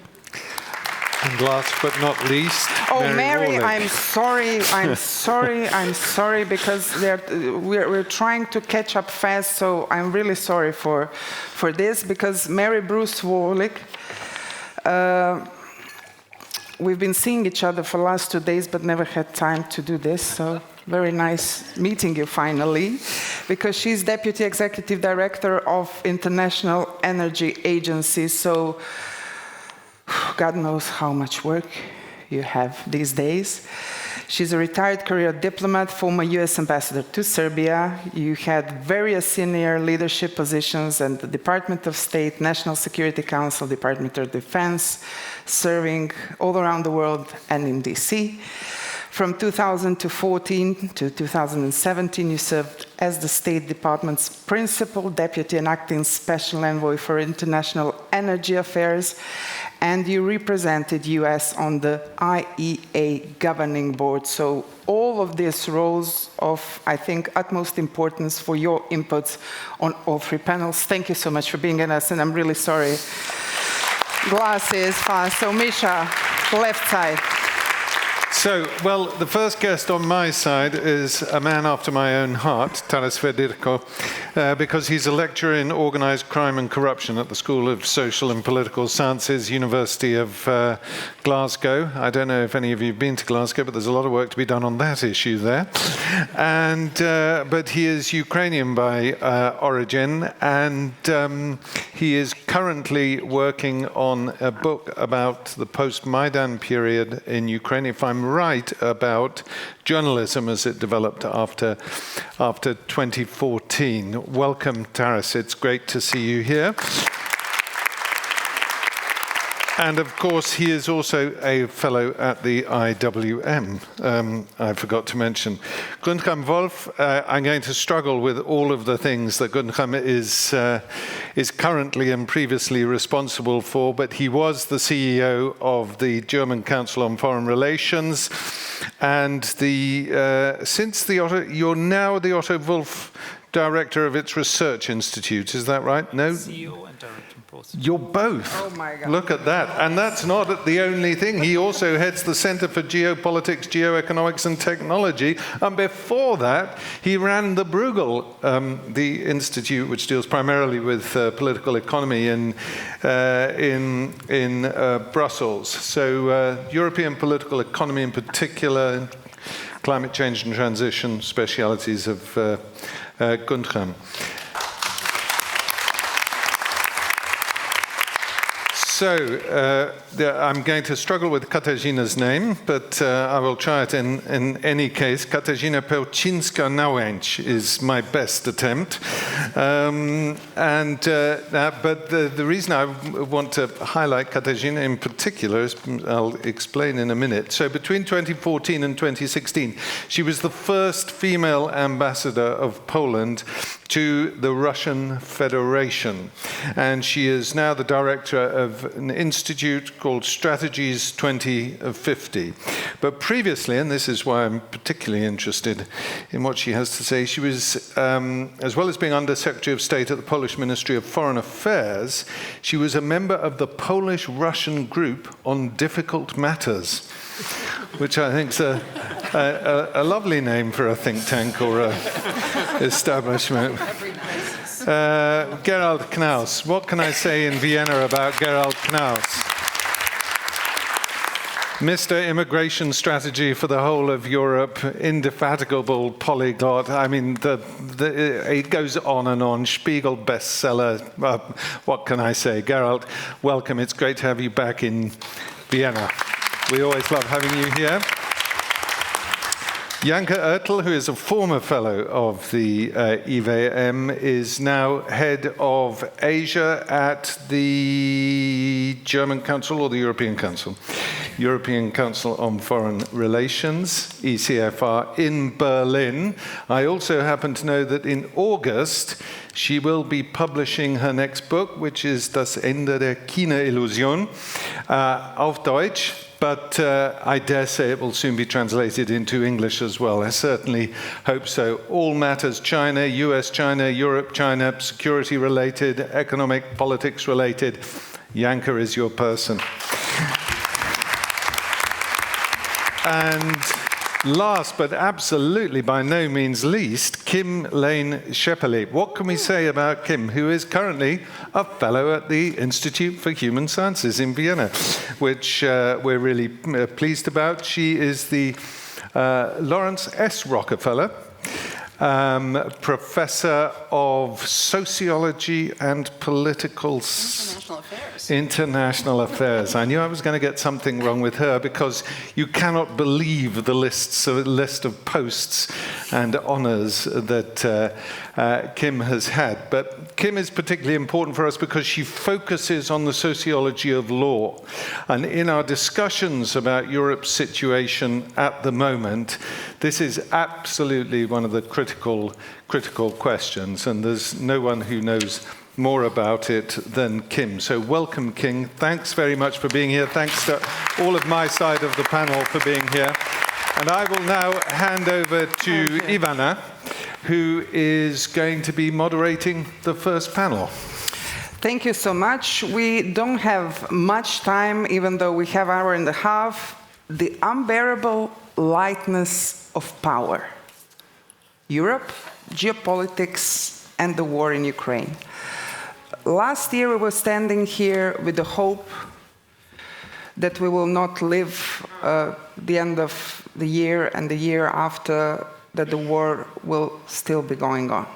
And last but not least, Mary, I'm sorry, because we're trying to catch up fast, so I'm really sorry for this, because Mary Bruce Warlick, we've been seeing each other for the last 2 days, but never had time to do this, so very nice meeting you finally, because she's Deputy Executive Director of International Energy Agency, so God knows how much work you have these days. She's a retired career diplomat, former US ambassador to Serbia. You had various senior leadership positions in the Department of State, National Security Council, Department of Defense, serving all around the world and in DC. From 2014 to 2017, you served as the State Department's principal deputy and acting special envoy for international energy affairs, and you represented US on the IEA governing board. So all of these roles of, I think, utmost importance for your inputs on all three panels. Thank you so much for being with us, and I'm really sorry. Glasses fast. So Misha, left side. So, well, the first guest on my side is a man after my own heart, Taras Fedirko, because he's a lecturer in organized crime and corruption at the School of Social and Political Sciences, University of Glasgow. I don't know if any of you have been to Glasgow, but there's a lot of work to be done on that issue there. And but he is Ukrainian by origin, and he is currently working on a book about the post-Maidan period in Ukraine, if I'm right, about journalism as it developed after 2014. Welcome, Taras. It's great to see you here. And of course, he is also a fellow at the IWM, I forgot to mention. Guntram Wolf, I'm going to struggle with all of the things that Guntram is currently and previously responsible for, but he was the CEO of the German Council on Foreign Relations, and you're now the Otto Wolf Director of its Research Institute, is that right? No? CEO and Director. You're both. Oh my God. Look at that. And that's not the only thing. He also heads the Center for Geopolitics, Geoeconomics and Technology. And before that, he ran the Bruegel, the institute which deals primarily with political economy in Brussels. So European political economy in particular, climate change and transition, specialities of Guntram. So, I'm going to struggle with Katarzyna's name, but I will try it in any case. Katarzyna Pełczyńska-Nałęcz is my best attempt. But the reason I want to highlight Katarzyna in particular is, I'll explain in a minute. So between 2014 and 2016, she was the first female ambassador of Poland to the Russian Federation. And she is now the director of an institute called Strategies 2050. But previously, and this is why I'm particularly interested in what she has to say, she was, as well as being Under Secretary of State at the Polish Ministry of Foreign Affairs, she was a member of the Polish-Russian Group on Difficult Matters, which I think is a lovely name for a think tank or a establishment. Gerald Knaus. What can I say in Vienna about Gerald Knaus? Mr. Immigration Strategy for the whole of Europe, indefatigable polyglot. I mean, it goes on and on. Spiegel bestseller. What can I say? Gerald, welcome. It's great to have you back in Vienna. We always love having you here. Janka Oertel, who is a former fellow of the IWM, is now head of Asia at the German Council or the European Council? European Council on Foreign Relations, ECFR, in Berlin. I also happen to know that in August, she will be publishing her next book, which is Das Ende der China-Illusion, auf Deutsch. But I dare say it will soon be translated into English as well. I certainly hope so. All matters China, US-China, Europe-China, security-related, economic, politics-related. Janka is your person. And last, but absolutely by no means least, Lane Scheppele. What can we say about Kim, who is currently a fellow at the Institute for Human Sciences in Vienna, which we're really pleased about. She is the Lawrence S. Rockefeller Professor of Sociology and Political International Affairs. I knew I was going to get something wrong with her because you cannot believe the list of posts and honors that Kim has had. But Kim is particularly important for us because she focuses on the sociology of law. And in our discussions about Europe's situation at the moment, this is absolutely one of the critical questions, and there's no one who knows more about it than Kim. So welcome, Kim. Thanks very much for being here. Thanks to all of my side of the panel for being here. And I will now hand over to Ivana, who is going to be moderating the first panel. Thank you so much. We don't have much time, even though we have an hour and a half. The unbearable lightness of power. Europe, geopolitics, and the war in Ukraine. Last year we were standing here with the hope that we will not live the end of the year and the year after, that the war will still be going on.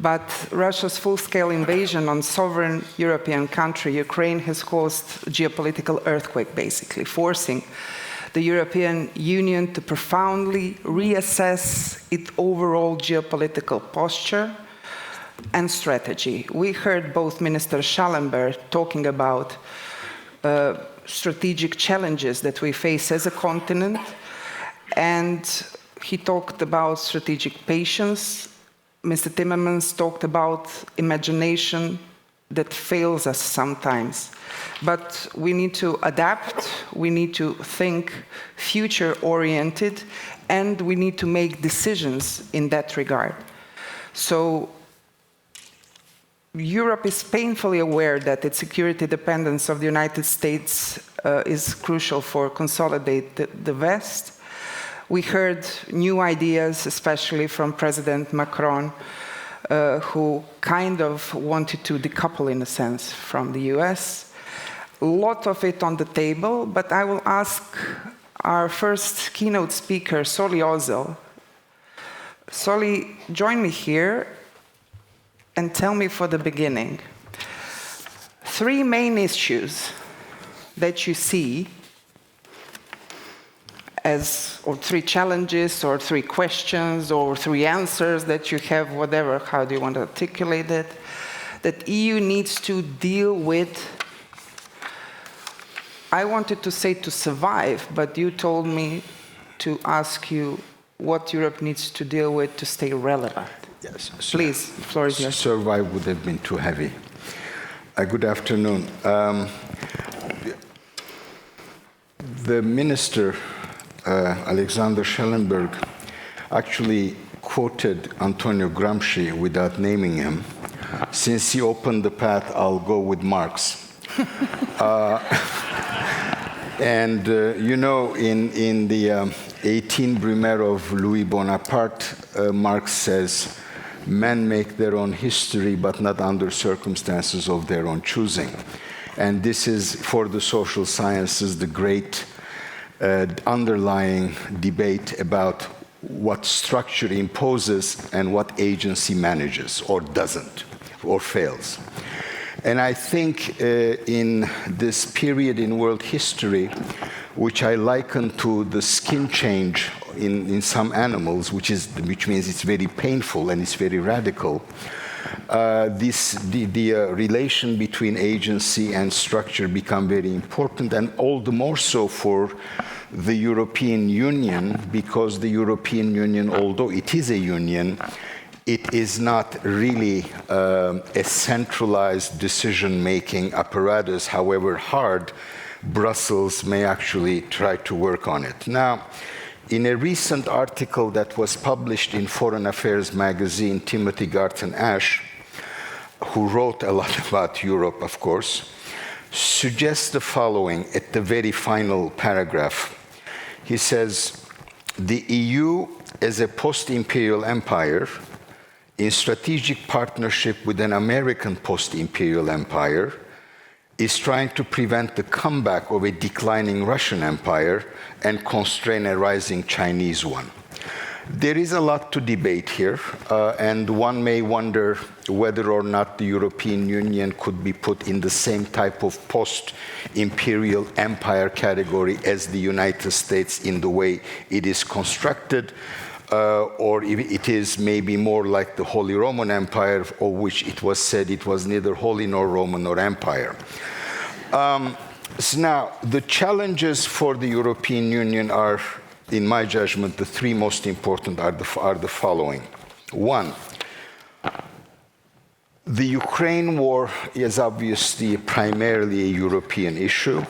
But Russia's full-scale invasion on sovereign European country, Ukraine, has caused a geopolitical earthquake, basically, forcing the European Union to profoundly reassess its overall geopolitical posture and strategy. We heard both Minister Schallenberg talking about strategic challenges that we face as a continent. And he talked about strategic patience. Mr. Timmermans talked about imagination that fails us sometimes. But we need to adapt, we need to think future-oriented, and we need to make decisions in that regard. So Europe is painfully aware that its security dependence of the United States is crucial for consolidating the West. We heard new ideas, especially from President Macron, who kind of wanted to decouple, in a sense, from the US. A lot of it on the table, but I will ask our first keynote speaker, Soli Özel. Soli, join me here and tell me for the beginning, 3 main issues that you see or 3 challenges, or 3 questions, or 3 answers that you have, whatever, how do you want to articulate it, that EU needs to deal with. I wanted to say to survive, but you told me to ask you what Europe needs to deal with to stay relevant. Yes. Please, the floor is yours. Survive would have been too heavy. Good afternoon. The minister, Alexander Schallenberg, actually quoted Antonio Gramsci without naming him. Since he opened the path, I'll go with Marx. And you know, in the 18 Brumaire of Louis Bonaparte, Marx says, men make their own history, but not under circumstances of their own choosing. And this is, for the social sciences, the great underlying debate about what structure imposes and what agency manages, or doesn't, or fails. And I think in this period in world history, which I liken to the skin change in some animals, which means it's very painful and it's very radical, the relation between agency and structure become very important, and all the more so for the European Union, because the European Union, although it is a union, it is not really a centralized decision-making apparatus, however hard Brussels may actually try to work on it. Now, in a recent article that was published in Foreign Affairs magazine, Timothy Garton Ash, who wrote a lot about Europe, of course, suggests the following at the very final paragraph. He says, the EU as a post-imperial empire in strategic partnership with an American post-imperial empire is trying to prevent the comeback of a declining Russian empire and constrain a rising Chinese one. There is a lot to debate here, and one may wonder whether or not the European Union could be put in the same type of post-imperial empire category as the United States in the way it is constructed, or if it is maybe more like the Holy Roman Empire, of which it was said it was neither holy nor Roman nor empire. So now, the challenges for the European Union are, in my judgment, the 3 most important are the following. 1, the Ukraine war is obviously primarily a European issue,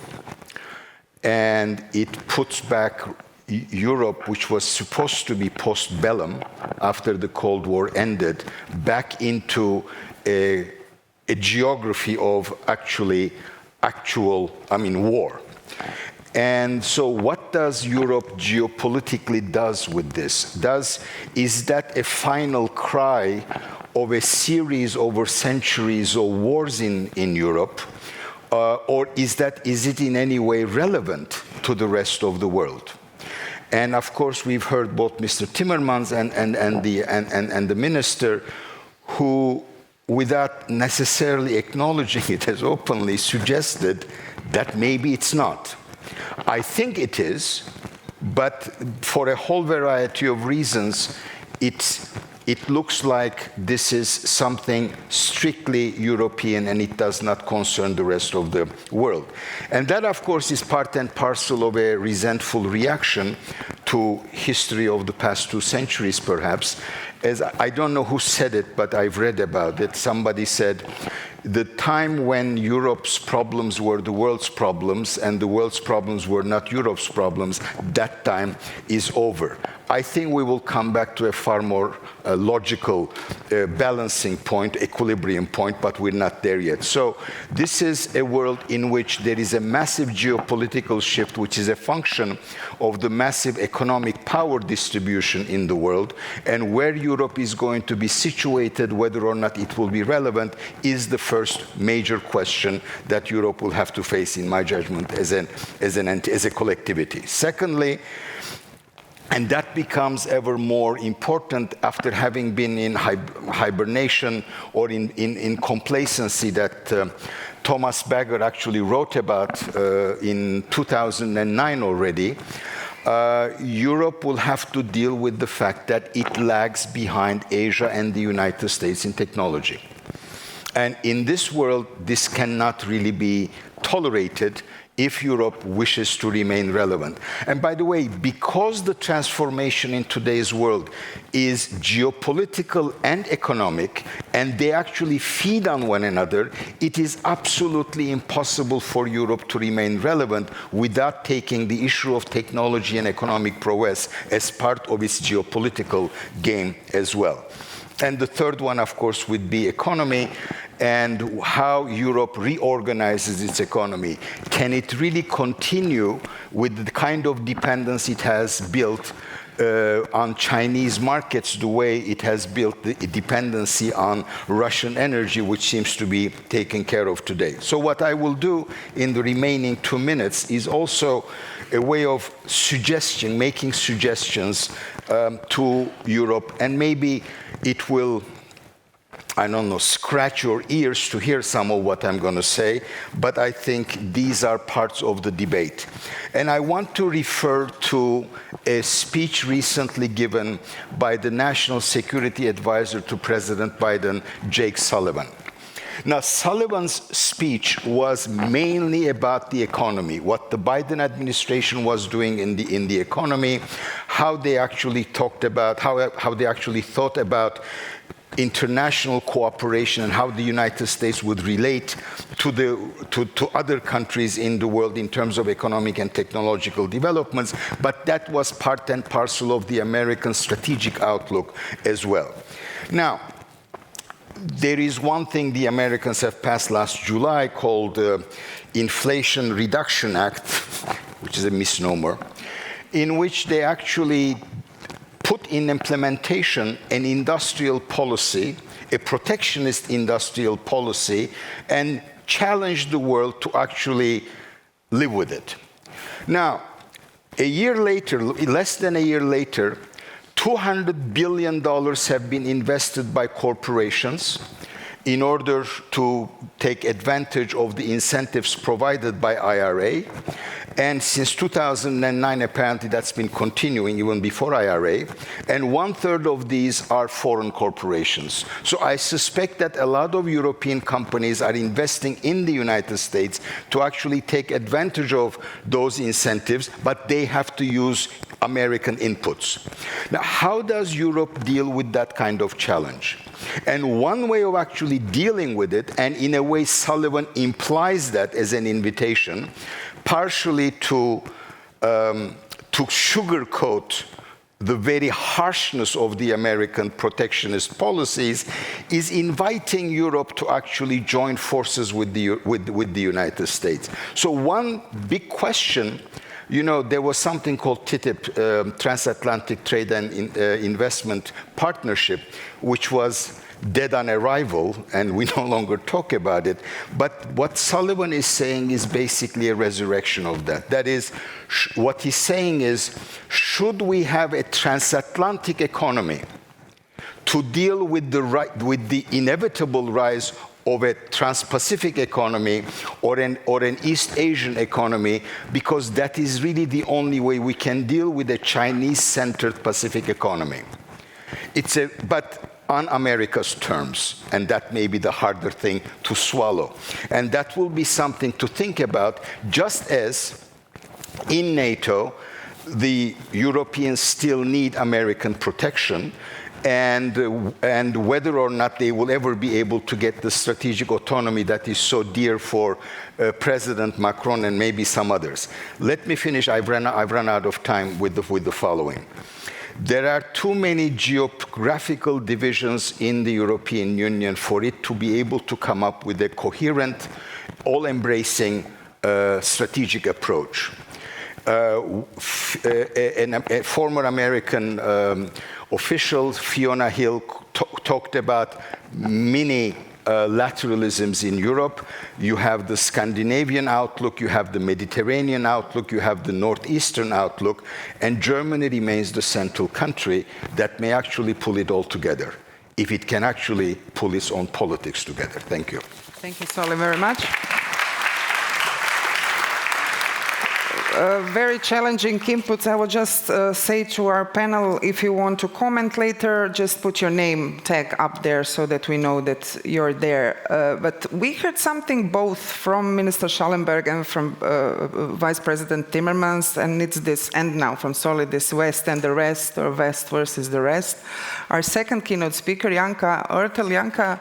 and it puts back Europe, which was supposed to be post-bellum after the Cold War ended, back into a geography of war. And so what does Europe geopolitically does with this? Is that a final cry of a series over centuries of wars in Europe? Or is it in any way relevant to the rest of the world? And of course, we've heard both Mr. Timmermans and the minister, who, without necessarily acknowledging it as openly, suggested that maybe it's not. I think it is, but for a whole variety of reasons, it it looks like this is something strictly European and it does not concern the rest of the world. And that, of course, is part and parcel of a resentful reaction to history of the past 2 centuries, perhaps. As I don't know who said it, but I've read about it. Somebody said, the time when Europe's problems were the world's problems and the world's problems were not Europe's problems, that time is over. I think we will come back to a far more logical balancing point, equilibrium point, but we're not there yet. So this is a world in which there is a massive geopolitical shift, which is a function of the massive economic power distribution in the world, and where Europe is going to be situated, whether or not it will be relevant, is the first major question that Europe will have to face, in my judgment, as a collectivity. Secondly, and that becomes ever more important after having been in hibernation or in complacency that Thomas Bagger actually wrote about in 2009 already. Europe will have to deal with the fact that it lags behind Asia and the United States in technology. And in this world, this cannot really be tolerated if Europe wishes to remain relevant. And by the way, because the transformation in today's world is geopolitical and economic, and they actually feed on one another, it is absolutely impossible for Europe to remain relevant without taking the issue of technology and economic prowess as part of its geopolitical game as well. And the third one, of course, would be economy and how Europe reorganizes its economy. Can it really continue with the kind of dependence it has built on Chinese markets the way it has built the dependency on Russian energy, which seems to be taken care of today? So what I will do in the remaining 2 minutes is also a way of making suggestions to Europe, and maybe it will, I don't know, scratch your ears to hear some of what I'm going to say, but I think these are parts of the debate. And I want to refer to a speech recently given by the National Security Advisor to President Biden, Jake Sullivan. Now, Sullivan's speech was mainly about the economy, what the Biden administration was doing in the economy, how they actually talked about, how they actually thought about international cooperation and how the United States would relate to other countries in the world in terms of economic and technological developments. But that was part and parcel of the American strategic outlook as well. Now, there is one thing the Americans have passed last July called the Inflation Reduction Act, which is a misnomer, in which they actually put in implementation an industrial policy, a protectionist industrial policy, and challenged the world to actually live with it. Now, a year later, less than a year later, $200 billion have been invested by corporations in order to take advantage of the incentives provided by IRA. And since 2009, apparently that's been continuing even before IRA. And 1/3 of these are foreign corporations. So I suspect that a lot of European companies are investing in the United States to actually take advantage of those incentives, but they have to use American inputs. Now, how does Europe deal with that kind of challenge? And one way of actually dealing with it, and in a way Sullivan implies that as an invitation, partially to sugarcoat the very harshness of the American protectionist policies, is inviting Europe to actually join forces with the United States. So one big question, you know, there was something called TTIP, Transatlantic Trade and Investment Partnership, which was dead on arrival, and we no longer talk about it. But what Sullivan is saying is basically a resurrection of that. That is, what he's saying is, should we have a transatlantic economy to deal with the inevitable rise of a trans-Pacific economy or an East Asian economy, because that is really the only way we can deal with a Chinese-centered Pacific economy. But on America's terms, and that may be the harder thing to swallow. And that will be something to think about, just as in NATO, the Europeans still need American protection, and whether or not they will ever be able to get the strategic autonomy that is so dear for President Macron and maybe some others. Let me finish. I've run out of time with the following. There are too many geographical divisions in the European Union for it to be able to come up with a coherent, all-embracing strategic approach. A former American official, Fiona Hill, talked about mini lateralisms in Europe. You have the Scandinavian outlook, you have the Mediterranean outlook, you have the Northeastern outlook, and Germany remains the central country that may actually pull it all together, if it can actually pull its own politics together. Thank you. Thank you, Soli, very much. Very challenging inputs. I will just say to our panel, if you want to comment later, just put your name tag up there so that we know that you're there. But we heard something both from Minister Schallenberg and from Vice President Timmermans, and it's this, and now from Soli, this West and the rest, or West versus the rest. Our second keynote speaker, Janka, Oertel. Janka,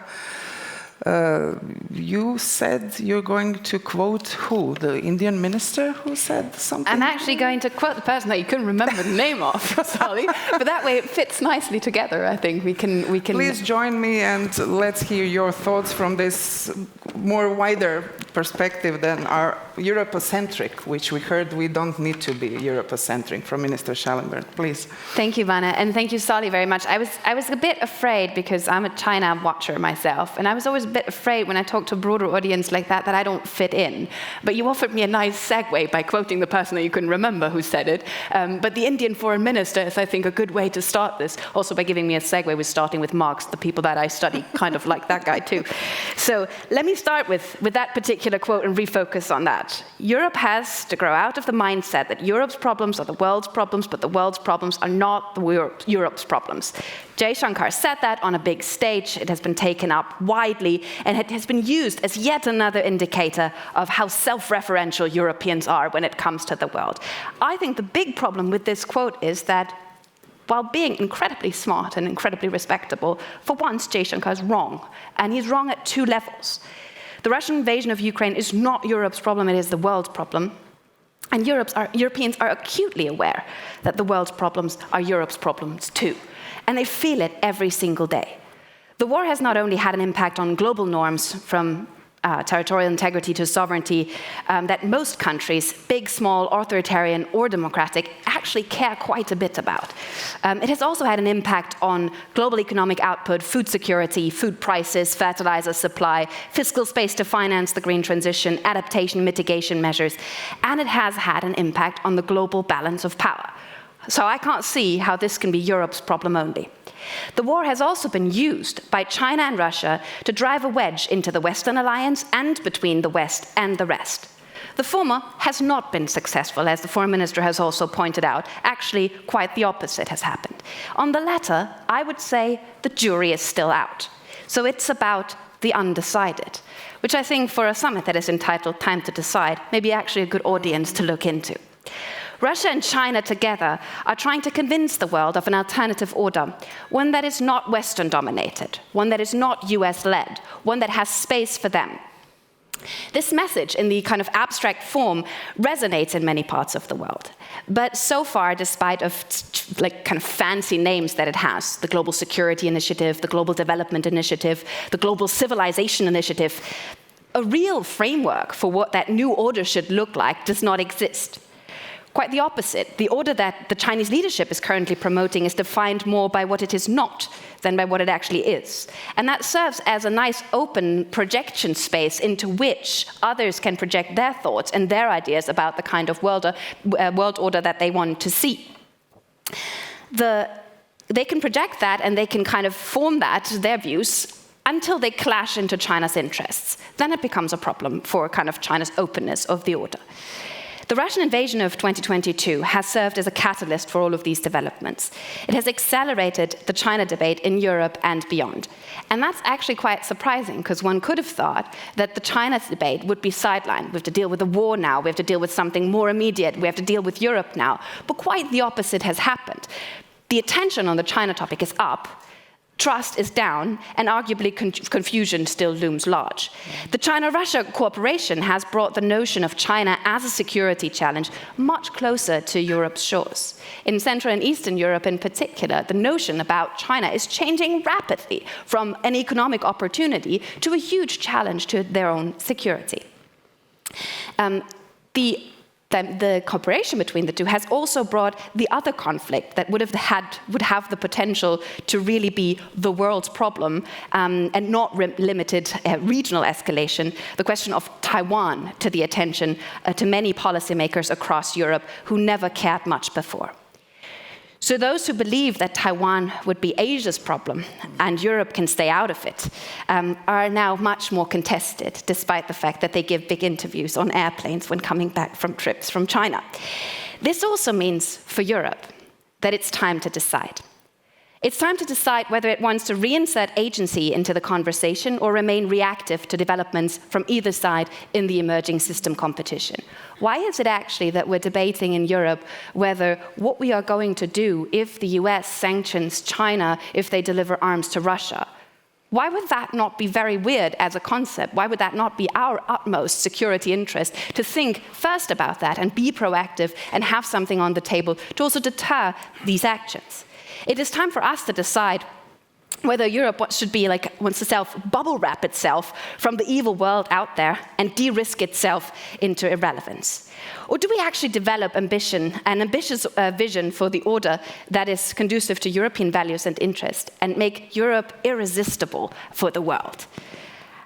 you said you're going to quote who? The Indian minister who said something? I'm actually going to quote the person that you couldn't remember the name of, Soli, but that way it fits nicely together. I think we can. Please join me and let's hear your thoughts from this more wider perspective than our Europocentric, which we heard we don't need to be Europocentric, from Minister Schallenberg. Please. Thank you, Vanna, and thank you, Soli, very much. I was a bit afraid, because I'm a China watcher myself, and I was always a bit afraid when I talk to a broader audience like that I don't fit in. But you offered me a nice segue by quoting the person that you couldn't remember who said it. But the Indian foreign minister is, I think, a good way to start this. Also by giving me a segue with starting with Marx, the people that I study kind of like that guy too. So let me start with that particular quote and refocus on that. Europe has to grow out of the mindset that Europe's problems are the world's problems, but the world's problems are not Europe's problems. Jay Shankar said that on a big stage. It has been taken up widely, and it has been used as yet another indicator of how self-referential Europeans are when it comes to the world. I think the big problem with this quote is that, while being incredibly smart and incredibly respectable, for once Jay Shankar is wrong, and he's wrong at two levels. The Russian invasion of Ukraine is not Europe's problem, it is the world's problem. And Europeans are acutely aware that the world's problems are Europe's problems too. And they feel it every single day. The war has not only had an impact on global norms, from territorial integrity to sovereignty, that most countries, big, small, authoritarian or democratic, actually care quite a bit about. It has also had an impact on global economic output, food security, food prices, fertilizer supply, fiscal space to finance the green transition, adaptation, mitigation measures, and it has had an impact on the global balance of power. So I can't see how this can be Europe's problem only. The war has also been used by China and Russia to drive a wedge into the Western alliance and between the West and the rest. The former has not been successful, as the foreign minister has also pointed out. Actually, quite the opposite has happened. On the latter, I would say the jury is still out. So it's about the undecided, which I think for a summit that is entitled Time to Decide, may be actually a good audience to look into. Russia and China together are trying to convince the world of an alternative order, one that is not Western-dominated, one that is not US-led, one that has space for them. This message, in the kind of abstract form, resonates in many parts of the world. But so far, despite of kind of fancy names that it has, the Global Security Initiative, the Global Development Initiative, the Global Civilization Initiative, a real framework for what that new order should look like does not exist. Quite the opposite. The order that the Chinese leadership is currently promoting is defined more by what it is not than by what it actually is. And that serves as a nice open projection space into which others can project their thoughts and their ideas about the kind of world order that they want to see. They can project that and they can kind of form that, their views, until they clash into China's interests. Then it becomes a problem for kind of China's openness of the order. The Russian invasion of 2022 has served as a catalyst for all of these developments. It has accelerated the China debate in Europe and beyond. And that's actually quite surprising, because one could have thought that the China debate would be sidelined. We have to deal with the war now, we have to deal with something more immediate, we have to deal with Europe now. But quite the opposite has happened. The attention on the China topic is up, trust is down, and arguably confusion still looms large. The China-Russia cooperation has brought the notion of China as a security challenge much closer to Europe's shores. In Central and Eastern Europe in particular, the notion about China is changing rapidly from an economic opportunity to a huge challenge to their own security. The cooperation between the two has also brought the other conflict that would have the potential to really be the world's problem and not limited regional escalation, the question of Taiwan, to the attention to many policymakers across Europe who never cared much before. So those who believe that Taiwan would be Asia's problem and Europe can stay out of it are now much more contested, despite the fact that they give big interviews on airplanes when coming back from trips from China. This also means for Europe that it's time to decide. It's time to decide whether it wants to reinsert agency into the conversation or remain reactive to developments from either side in the emerging system competition. Why is it actually that we're debating in Europe whether what we are going to do if the US sanctions China if they deliver arms to Russia? Why would that not be very weird as a concept? Why would that not be our utmost security interest to think first about that and be proactive and have something on the table to also deter these actions? It is time for us to decide whether Europe wants to bubble wrap itself from the evil world out there and de-risk itself into irrelevance. Or do we actually develop an ambitious vision for the order that is conducive to European values and interests and make Europe irresistible for the world?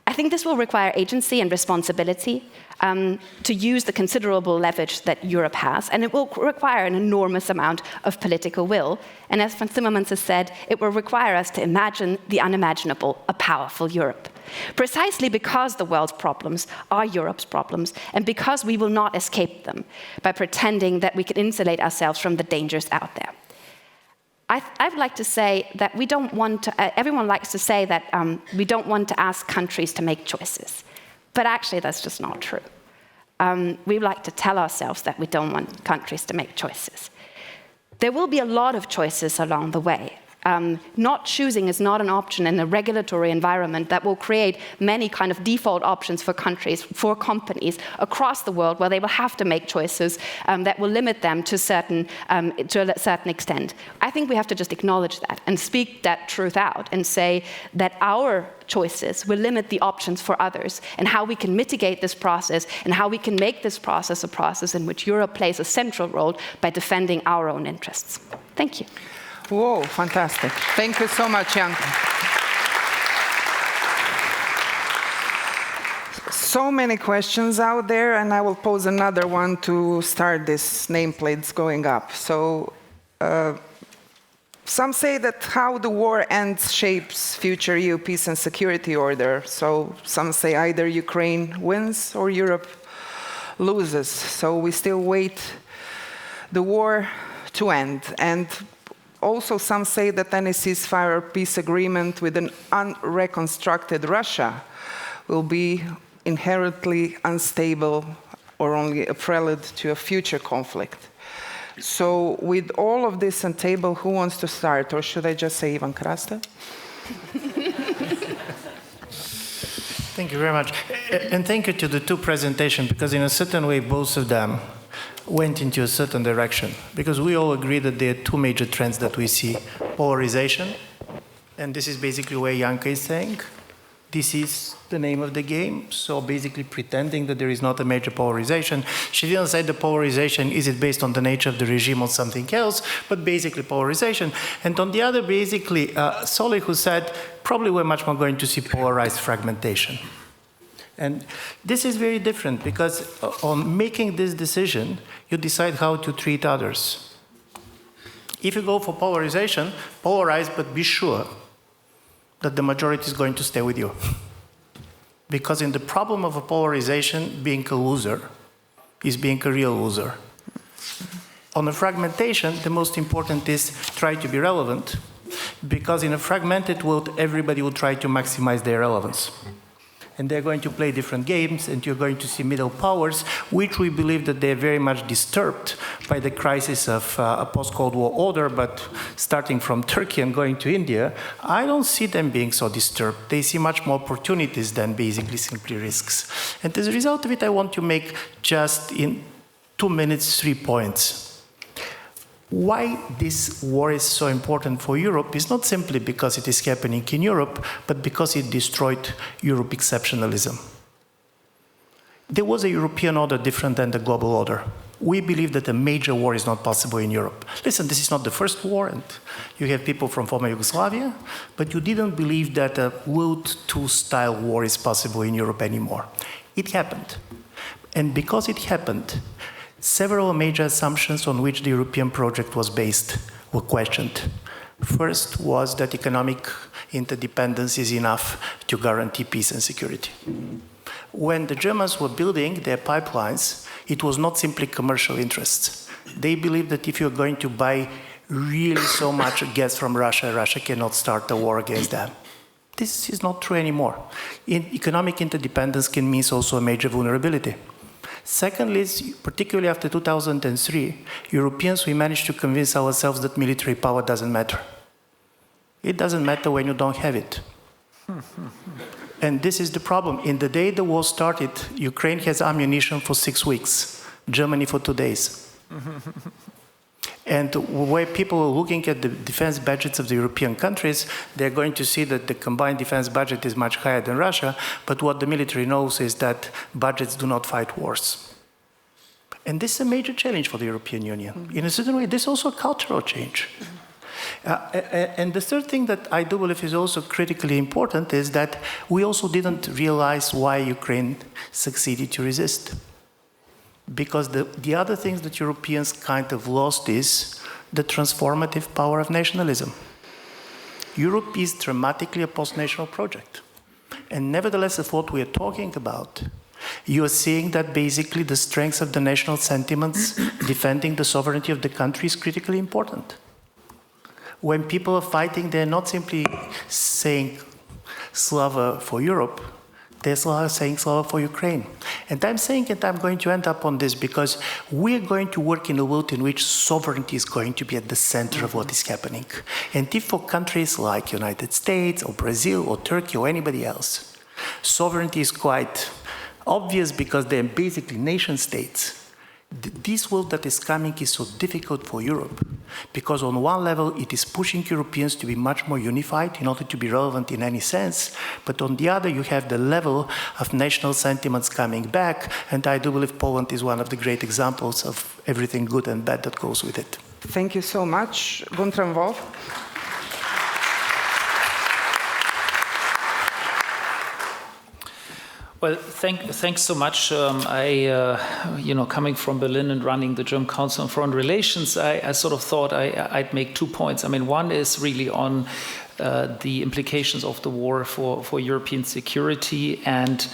I think this will require agency and responsibility to use the considerable leverage that Europe has, and it will require an enormous amount of political will. And as Frans Timmermans has said, it will require us to imagine the unimaginable, a powerful Europe. Precisely because the world's problems are Europe's problems, and because we will not escape them by pretending that we can insulate ourselves from the dangers out there. I'd like to say that we don't want to, everyone likes to say that we don't want to ask countries to make choices. But actually, that's just not true. We like to tell ourselves that we don't want countries to make choices. There will be a lot of choices along the way. Not choosing is not an option in a regulatory environment that will create many kind of default options for countries, for companies across the world, where they will have to make choices that will limit them to a certain extent. I think we have to just acknowledge that and speak that truth out and say that our choices will limit the options for others, and how we can mitigate this process and how we can make this process a process in which Europe plays a central role by defending our own interests. Thank you. Whoa, fantastic. Thank you so much, Janka. So many questions out there, and I will pose another one to start this nameplates going up. So, some say that how the war ends shapes future EU peace and security order. So, some say either Ukraine wins or Europe loses. So, we still wait the war to end. And also, some say that any ceasefire or peace agreement with an unreconstructed Russia will be inherently unstable or only a prelude to a future conflict. So, with all of this on table, who wants to start? Or should I just say Ivan Krastev? Thank you very much. And thank you to the two presentations, because in a certain way, both of them went into a certain direction, because we all agree that there are two major trends that we see. Polarization, and this is basically where Janka is saying, this is the name of the game, so basically pretending that there is not a major polarization. She didn't say the polarization, is it based on the nature of the regime or something else, but basically polarization. And on the other, basically, Soli, who said, probably we're much more going to see polarized fragmentation. And this is very different, because on making this decision, you decide how to treat others. If you go for polarization, polarize, but be sure that the majority is going to stay with you. Because in the problem of a polarization, being a loser, is being a real loser. On a fragmentation, the most important is try to be relevant, because in a fragmented world, everybody will try to maximize their relevance. And they're going to play different games, and you're going to see middle powers, which we believe that they're very much disturbed by the crisis of a post-Cold War order, but starting from Turkey and going to India, I don't see them being so disturbed. They see much more opportunities than basically simply risks. And as a result of it, I want to make just in 2 minutes 3 points. Why this war is so important for Europe is not simply because it is happening in Europe, but because it destroyed Europe exceptionalism. There was a European order different than the global order. We believe that a major war is not possible in Europe. Listen, this is not the first war, and you have people from former Yugoslavia, but you didn't believe that a World II style war is possible in Europe anymore. It happened. And because it happened, several major assumptions on which the European project was based were questioned. First was that economic interdependence is enough to guarantee peace and security. When the Germans were building their pipelines, it was not simply commercial interests. They believed that if you're going to buy really so much gas from Russia, Russia cannot start a war against them. This is not true anymore. Economic interdependence can mean also a major vulnerability. Secondly, particularly after 2003, Europeans, we managed to convince ourselves that military power doesn't matter. It doesn't matter when you don't have it. And this is the problem. In the day the war started, Ukraine has ammunition for 6 weeks, Germany for 2 days. And where people are looking at the defense budgets of the European countries, they're going to see that the combined defense budget is much higher than Russia, but what the military knows is that budgets do not fight wars. And this is a major challenge for the European Union. In a certain way, this is also a cultural change. And the third thing that I do believe is also critically important is that we also didn't realize why Ukraine succeeded to resist. Because the other things that Europeans kind of lost is the transformative power of nationalism. Europe is dramatically a post-national project. And nevertheless, of what we are talking about, you are seeing that basically the strength of the national sentiments defending the sovereignty of the country is critically important. When people are fighting, they're not simply saying Slava for Europe, they're saying Slava for Ukraine. And I'm saying that I'm going to end up on this because we're going to work in a world in which sovereignty is going to be at the center of what is happening. And if for countries like United States or Brazil or Turkey or anybody else, sovereignty is quite obvious because they're basically nation states, this world that is coming is so difficult for Europe because on one level it is pushing Europeans to be much more unified in order to be relevant in any sense, but on the other you have the level of national sentiments coming back, and I do believe Poland is one of the great examples of everything good and bad that goes with it. Thank you so much. Guntram Wolf. Well, thanks so much. Coming from Berlin and running the German Council on Foreign Relations, I sort of thought I'd make 2 points. I mean, one is really on the implications of the war for European security and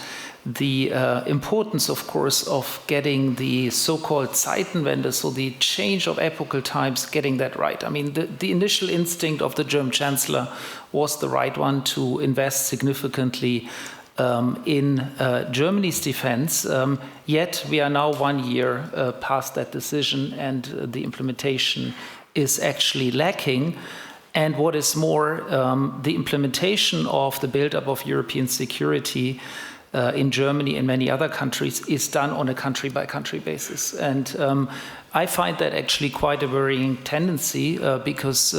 the importance, of course, of getting the so-called Zeitenwende, so the change of epochal times, getting that right. I mean, the initial instinct of the German Chancellor was the right one to invest significantly in Germany's defense, yet we are now 1 year past that decision and the implementation is actually lacking. And what is more, the implementation of the buildup of European security in Germany and many other countries is done on a country-by-country basis. And I find that actually quite a worrying tendency because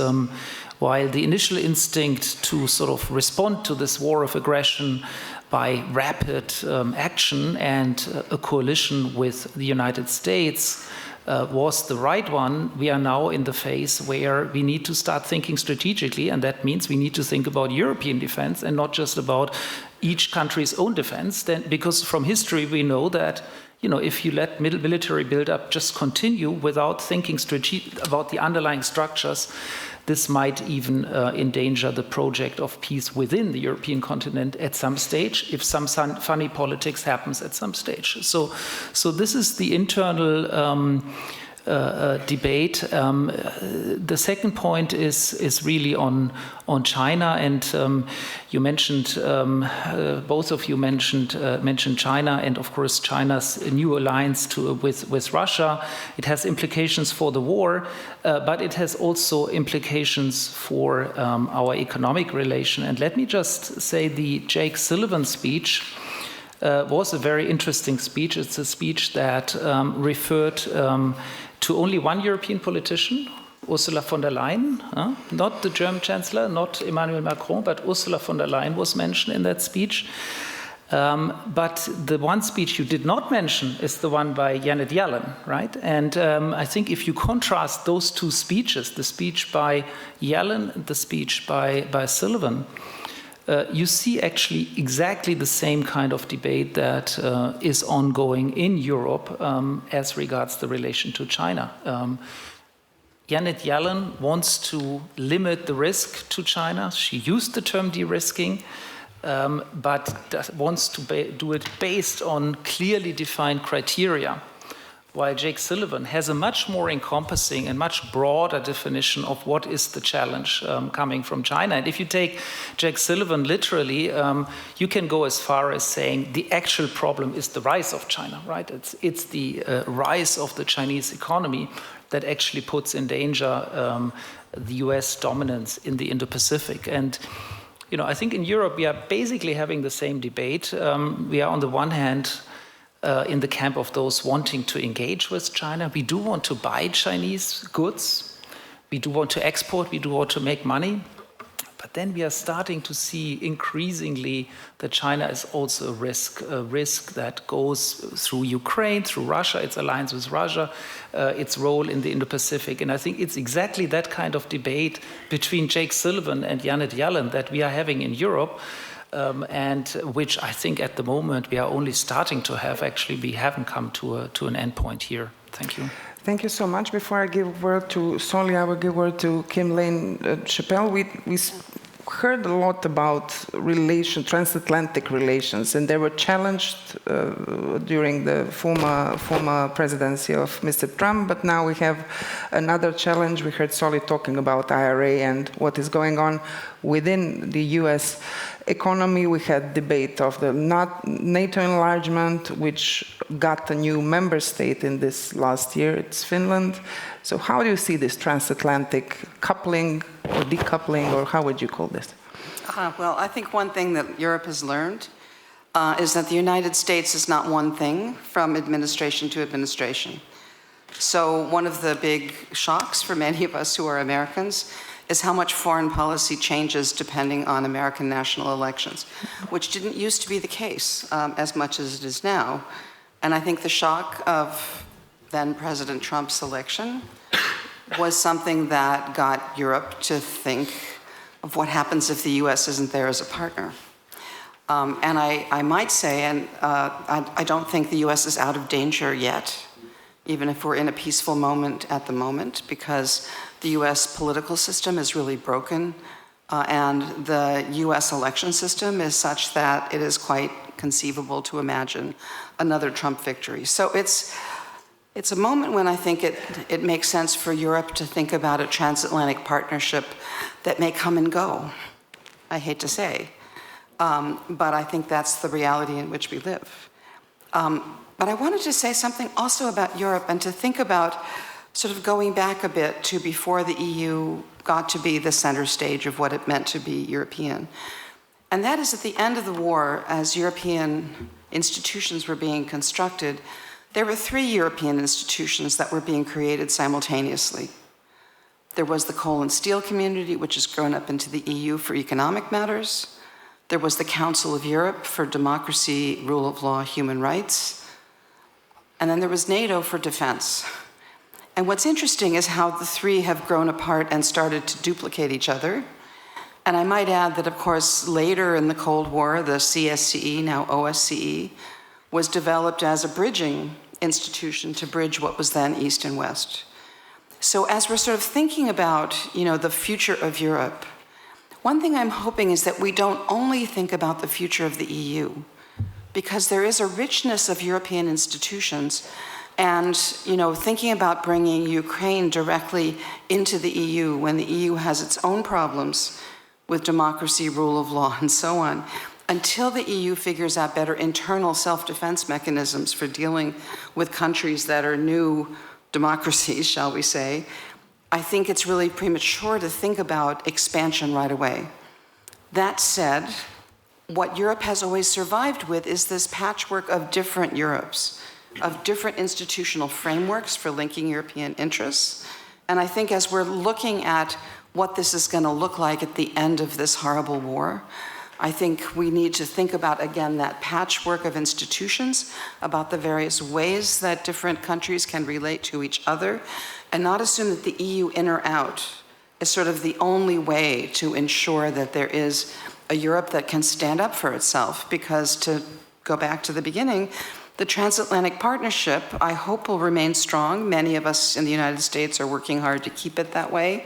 while the initial instinct to sort of respond to this war of aggression by rapid action and a coalition with the United States was the right one, we are now in the phase where we need to start thinking strategically, and that means we need to think about European defense and not just about each country's own defense. Then, because from history we know that if you let military build-up just continue without thinking about the underlying structures, this might even endanger the project of peace within the European continent at some stage, if some funny politics happens at some stage. So this is the internal debate. The second point is really on China, and you mentioned, both of you mentioned China, and of course China's new alliance with Russia. It has implications for the war, but it has also implications for our economic relation. And let me just say the Jake Sullivan speech was a very interesting speech. It's a speech that referred to only one European politician, Ursula von der Leyen, not the German Chancellor, not Emmanuel Macron, but Ursula von der Leyen was mentioned in that speech. But the one speech you did not mention is the one by Janet Yellen, right? And I think if you contrast those two speeches, the speech by Yellen and the speech by Sullivan, you see actually exactly the same kind of debate that is ongoing in Europe as regards the relation to China. Janet Yellen wants to limit the risk to China. She used the term de-risking, but wants to do it based on clearly defined criteria, while Jake Sullivan has a much more encompassing and much broader definition of what is the challenge coming from China. And if you take Jake Sullivan literally, you can go as far as saying the actual problem is the rise of China, right? It's the rise of the Chinese economy that actually puts in danger the US dominance in the Indo-Pacific. And I think in Europe we are basically having the same debate. We are on the one hand in the camp of those wanting to engage with China. We do want to buy Chinese goods. We do want to export. We do want to make money. But then we are starting to see increasingly that China is also a risk that goes through Ukraine, through Russia, its alliance with Russia, its role in the Indo-Pacific. And I think it's exactly that kind of debate between Jake Sullivan and Janet Yellen that we are having in Europe. And which I think at the moment we are only starting to have. Actually, we haven't come to an end point here. Thank you. Thank you so much. Before I give word to Soli, I will give word to Lane Scheppele. We heard a lot about transatlantic relations, and they were challenged during the former presidency of Mr. Trump, but now we have another challenge. We heard Soli talking about IRA and what is going on within the US economy. We had debate of the NATO enlargement, which got a new member state in this last year. It's Finland. So how do you see this transatlantic coupling or decoupling, or how would you call this? Well, I think one thing that Europe has learned is that the United States is not one thing from administration to administration. So one of the big shocks for many of us who are Americans is how much foreign policy changes depending on American national elections, which didn't used to be the case as much as it is now. And I think the shock of then President Trump's election was something that got Europe to think of what happens if the US isn't there as a partner. And I might say, and I don't think the US is out of danger yet, even if we're in a peaceful moment at the moment, because the US political system is really broken, and the US election system is such that it is quite conceivable to imagine another Trump victory. So it's a moment when I think it makes sense for Europe to think about a transatlantic partnership that may come and go, I hate to say. But I think that's the reality in which we live. But I wanted to say something also about Europe and to think about sort of going back a bit to before the EU got to be the center stage of what it meant to be European. And that is at the end of the war, as European institutions were being constructed, there were 3 European institutions that were being created simultaneously. There was the coal and steel community, which has grown up into the EU for economic matters. There was the Council of Europe for democracy, rule of law, human rights. And then there was NATO for defense. And what's interesting is how the 3 have grown apart and started to duplicate each other. And I might add that, of course, later in the Cold War, the CSCE, now OSCE, was developed as a bridging institution to bridge what was then East and West. So as we're sort of thinking about, the future of Europe, one thing I'm hoping is that we don't only think about the future of the EU, because there is a richness of European institutions, and thinking about bringing Ukraine directly into the EU when the EU has its own problems with democracy, rule of law, and so on, until the EU figures out better internal self-defense mechanisms for dealing with countries that are new democracies, shall we say, I think it's really premature to think about expansion right away. That said, what Europe has always survived with is this patchwork of different Europes, of different institutional frameworks for linking European interests. And I think as we're looking at what this is going to look like at the end of this horrible war, I think we need to think about, again, that patchwork of institutions, about the various ways that different countries can relate to each other, and not assume that the EU in or out is sort of the only way to ensure that there is a Europe that can stand up for itself. Because to go back to the beginning, the transatlantic partnership, I hope, will remain strong. Many of us in the United States are working hard to keep it that way.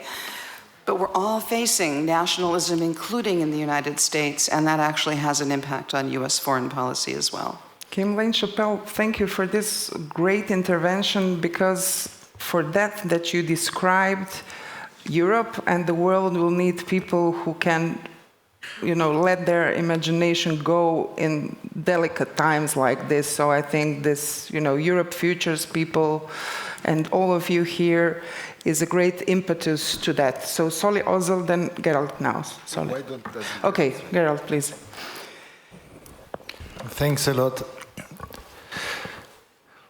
But we're all facing nationalism, including in the United States, and that actually has an impact on US foreign policy as well. Kim Lane Scheppele, thank you for this great intervention, because for that you described, Europe and the world will need people who can, let their imagination go in delicate times like this. So I think this, Europe Futures people and all of you here is a great impetus to that. So Soli, Özel, then Gerald Knaus. Soli. Okay, Gerald, please. Thanks a lot.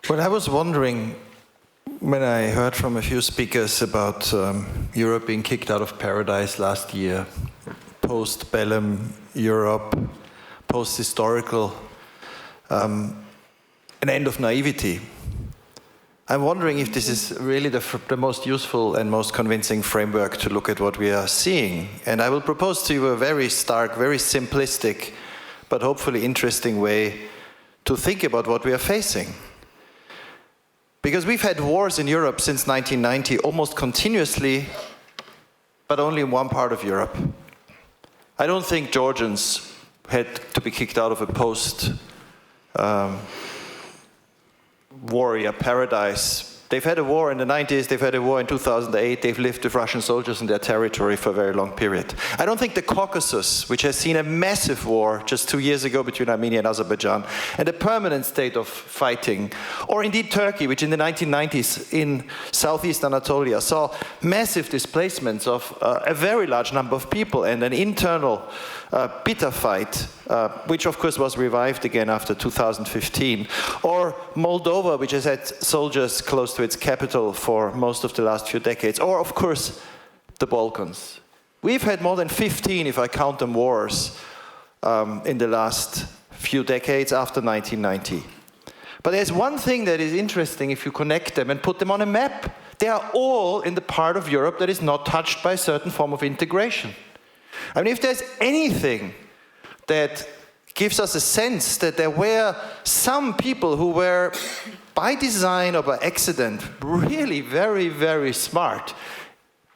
Well, I was wondering, when I heard from a few speakers about Europe being kicked out of paradise last year, post-bellum Europe, post-historical, an end of naivety. I'm wondering if this is really the most useful and most convincing framework to look at what we are seeing. And I will propose to you a very stark, very simplistic, but hopefully interesting way to think about what we are facing. Because we've had wars in Europe since 1990, almost continuously, but only in one part of Europe. I don't think Georgians had to be kicked out of a post-warrior paradise. They've had a war in the 90s, they've had a war in 2008, they've lived with Russian soldiers in their territory for a very long period. I don't think the Caucasus, which has seen a massive war just 2 years ago between Armenia and Azerbaijan, and a permanent state of fighting, or indeed Turkey, which in the 1990s in southeast Anatolia saw massive displacements of a very large number of people and an internal bitter fight, which of course was revived again after 2015, or Moldova, which has had soldiers close to its capital for most of the last few decades, or of course the Balkans. We've had more than 15, if I count them, wars in the last few decades after 1990. But there's one thing that is interesting if you connect them and put them on a map. They are all in the part of Europe that is not touched by a certain form of integration. I mean, if there's anything that gives us a sense that there were some people who were, by design or by accident, really very, very smart,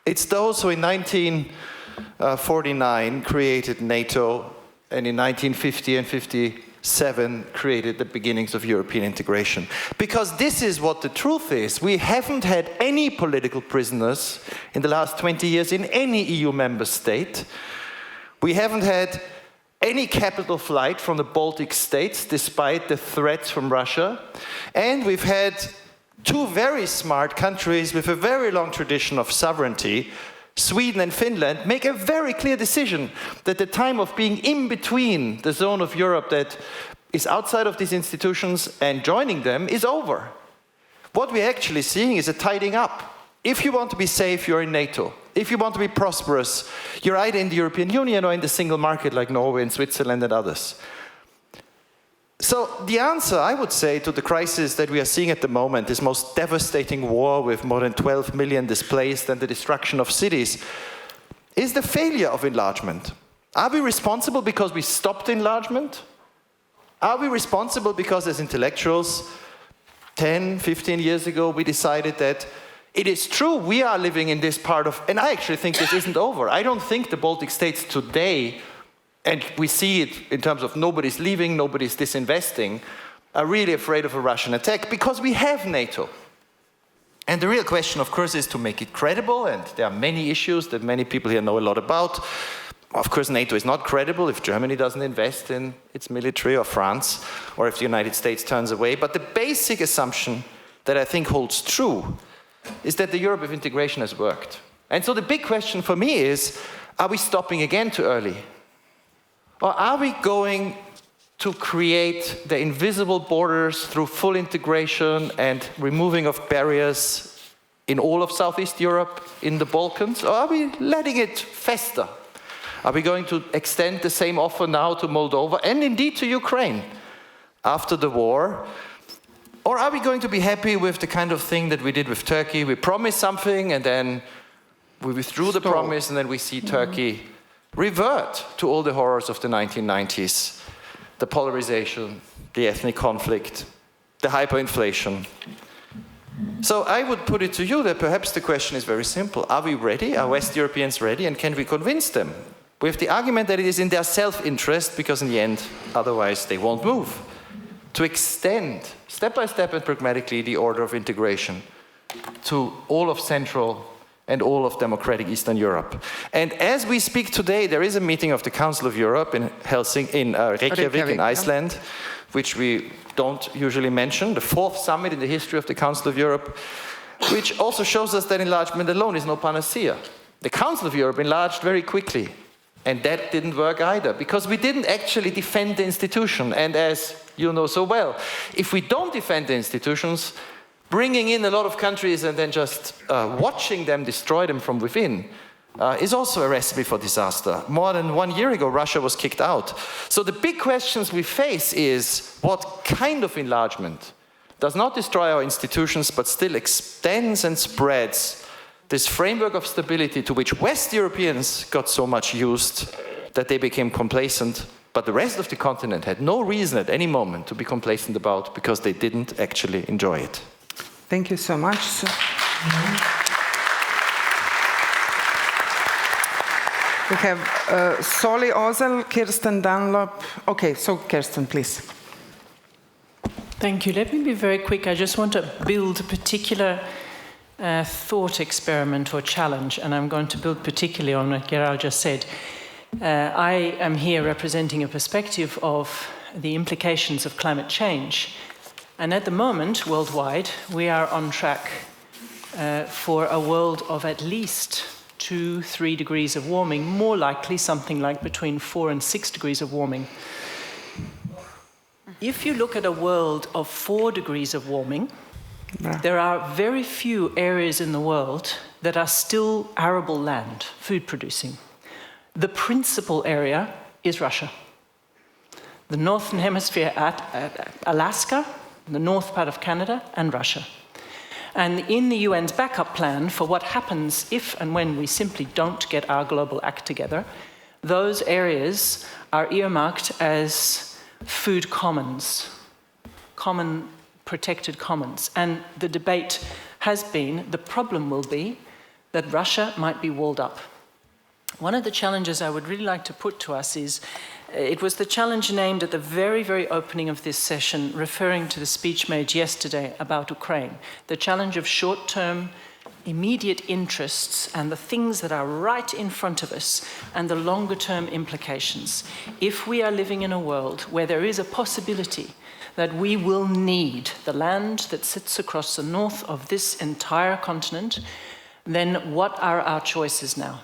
it's those who in 1949 created NATO, and in 1950 and 57 created the beginnings of European integration. Because this is what the truth is. We haven't had any political prisoners in the last 20 years in any EU member state. We haven't had any capital flight from the Baltic states, despite the threats from Russia. And we've had two very smart countries with a very long tradition of sovereignty, Sweden and Finland, make a very clear decision that the time of being in between the zone of Europe that is outside of these institutions and joining them is over. What we're actually seeing is a tidying up. If you want to be safe, you're in NATO. If you want to be prosperous, you're either in the European Union or in the single market like Norway and Switzerland and others. So the answer, I would say, to the crisis that we are seeing at the moment, this most devastating war with more than 12 million displaced and the destruction of cities, is the failure of enlargement. Are we responsible because we stopped enlargement? Are we responsible because as intellectuals, 10, 15 years ago, we decided that It is true we are living in this part of, and I actually think this isn't over. I don't think the Baltic states today, and we see it in terms of nobody's leaving, nobody's disinvesting, are really afraid of a Russian attack because we have NATO. And the real question, of course, is to make it credible, and there are many issues that many people here know a lot about. Of course, NATO is not credible if Germany doesn't invest in its military, or France, or if the United States turns away. But the basic assumption that I think holds true is that the Europe of integration has worked. And so the big question for me is, are we stopping again too early? Or are we going to create the invisible borders through full integration and removing of barriers in all of Southeast Europe, in the Balkans? Or are we letting it fester? Are we going to extend the same offer now to Moldova and indeed to Ukraine after the war? Or are we going to be happy with the kind of thing that we did with Turkey? We promised something and then we withdrew the promise, and then we see Turkey revert to all the horrors of the 1990s. The polarization, the ethnic conflict, the hyperinflation. So I would put it to you that perhaps the question is very simple. Are we ready? Are West Europeans ready? And can we convince them with the argument that it is in their self-interest, because in the end, otherwise they won't move, to extend step by step and pragmatically the order of integration to all of Central and all of democratic Eastern Europe. And as we speak today, there is a meeting of the Council of Europe in Reykjavik in Iceland, which we don't usually mention, the 4th summit in the history of the Council of Europe, which also shows us that enlargement alone is no panacea. The Council of Europe enlarged very quickly, and that didn't work either, because we didn't actually defend the institution. And as you know so well, if we don't defend the institutions, bringing in a lot of countries and then just watching them destroy them from within is also a recipe for disaster. More than 1 year ago, Russia was kicked out. So the big questions we face is, what kind of enlargement does not destroy our institutions, but still extends and spreads this framework of stability to which West Europeans got so much used that they became complacent, but the rest of the continent had no reason at any moment to be complacent about, because they didn't actually enjoy it. Thank you so much. We have Soli, Özel, Kirsten Dunlop. Okay, so Kirsten, please. Thank you. Let me be very quick. I just want to build a particular thought experiment or challenge, and I'm going to build particularly on what Gerald just said. I am here representing a perspective of the implications of climate change. And at the moment, worldwide, we are on track for a world of at least 2-3 degrees of warming, more likely something like between 4 and 6 degrees of warming. If you look at a world of 4 degrees of warming, there are very few areas in the world that are still arable land, food producing. The principal area is Russia. The Northern Hemisphere at Alaska, the north part of Canada, and Russia. And in the UN's backup plan for what happens if and when we simply don't get our global act together, those areas are earmarked as food commons, common protected commons. And the debate has been, the problem will be that Russia might be walled up. One of the challenges I would really like to put to us is, it was the challenge named at the very, very opening of this session, referring to the speech made yesterday about Ukraine, the challenge of short-term, immediate interests and the things that are right in front of us and the longer-term implications. If we are living in a world where there is a possibility that we will need the land that sits across the north of this entire continent, then what are our choices now?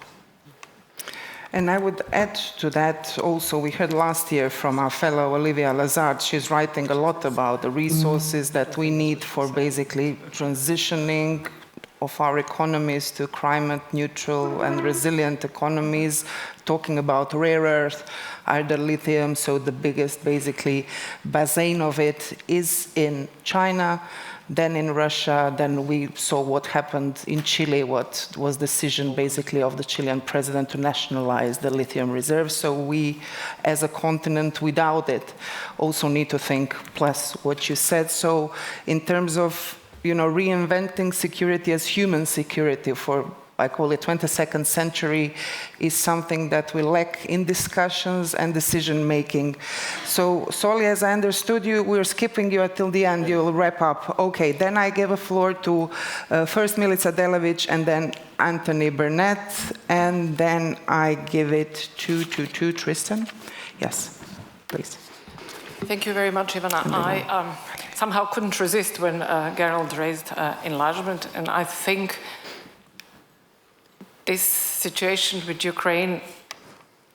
And I would add to that also, we heard last year from our fellow Olivia Lazard, she's writing a lot about the resources that we need for basically transitioning of our economies to climate neutral and resilient economies, talking about rare earth, either lithium, so the biggest basically basin of it is in China, then in Russia, then we saw what happened in Chile, what was the decision basically of the Chilean president to nationalize the lithium reserves. So we, as a continent without it, also need to think, plus what you said. So in terms of reinventing security as human security for, I call it 22nd century, is something that we lack in discussions and decision making. So, Soli, as I understood you, we're skipping you until the end, you'll wrap up. Okay, then I give a floor to first Milica Delević and then Anthony Barnett, and then I give it to Tristan. Yes, please. Thank you very much, Ivana. I somehow couldn't resist when Gerald raised enlargement, and I think this situation with Ukraine,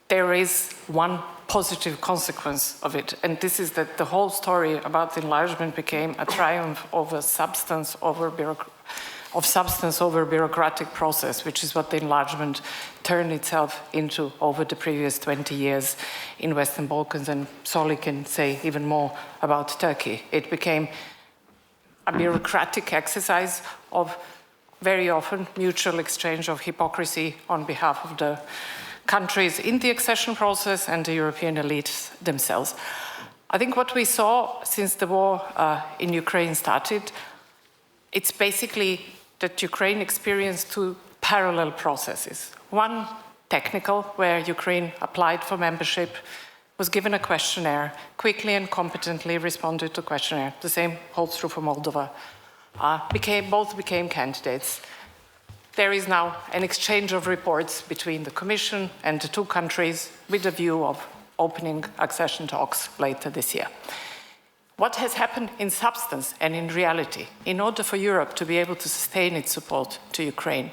there is one positive consequence of it, and this is that the whole story about enlargement became a triumph over substance over bureaucratic process, which is what the enlargement turned itself into over the previous 20 years in Western Balkans, and Soli can say even more about Turkey. It became a bureaucratic exercise of very often mutual exchange of hypocrisy on behalf of the countries in the accession process and the European elites themselves. I think what we saw since the war in Ukraine started, it's basically that Ukraine experienced two parallel processes. One technical, where Ukraine applied for membership, was given a questionnaire, quickly and competently responded to the questionnaire. The same holds true for Moldova. Both became candidates. There is now an exchange of reports between the Commission and the two countries with a view of opening accession talks later this year. What has happened in substance and in reality, in order for Europe to be able to sustain its support to Ukraine,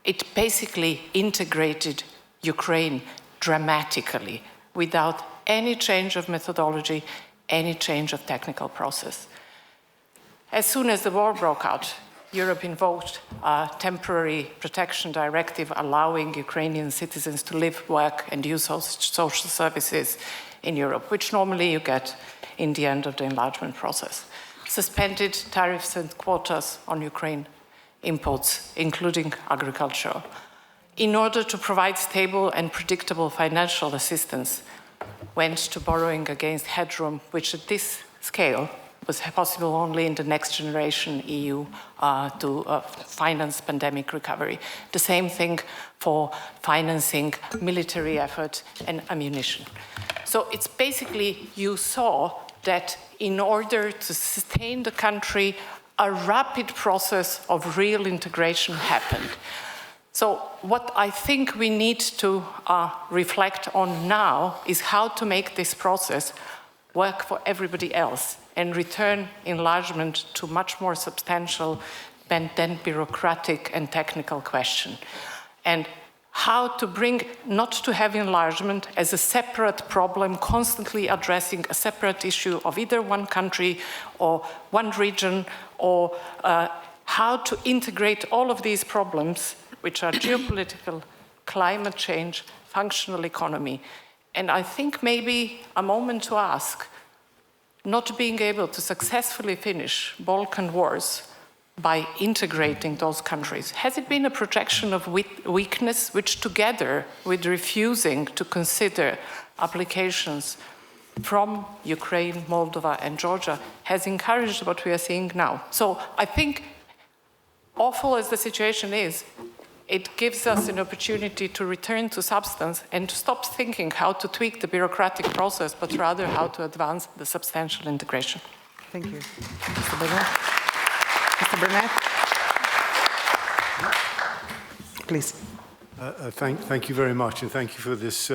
it basically integrated Ukraine dramatically without any change of methodology, any change of technical process. As soon as the war broke out, Europe invoked a temporary protection directive allowing Ukrainian citizens to live, work, and use social services in Europe, which normally you get in the end of the enlargement process. Suspended tariffs and quotas on Ukraine imports, including agriculture, in order to provide stable and predictable financial assistance, went to borrowing against headroom, which at this scale was possible only in the next generation EU to finance pandemic recovery. The same thing for financing military effort and ammunition. So it's basically, you saw that in order to sustain the country, a rapid process of real integration happened. So what I think we need to reflect on now is how to make this process work for everybody else and return enlargement to much more substantial than bureaucratic and technical question. And how to bring, not to have enlargement as a separate problem, constantly addressing a separate issue of either one country or one region, or how to integrate all of these problems, which are geopolitical, climate change, functional economy. And I think maybe a moment to ask, not being able to successfully finish Balkan wars by integrating those countries, has it been a projection of weakness, which together with refusing to consider applications from Ukraine, Moldova, and Georgia, has encouraged what we are seeing now? So I think, awful as the situation is, it gives us an opportunity to return to substance and to stop thinking how to tweak the bureaucratic process, but rather how to advance the substantial integration. Thank you. Mr. Barnett. Mr. Barnett. Please. Thank you very much, and thank you for this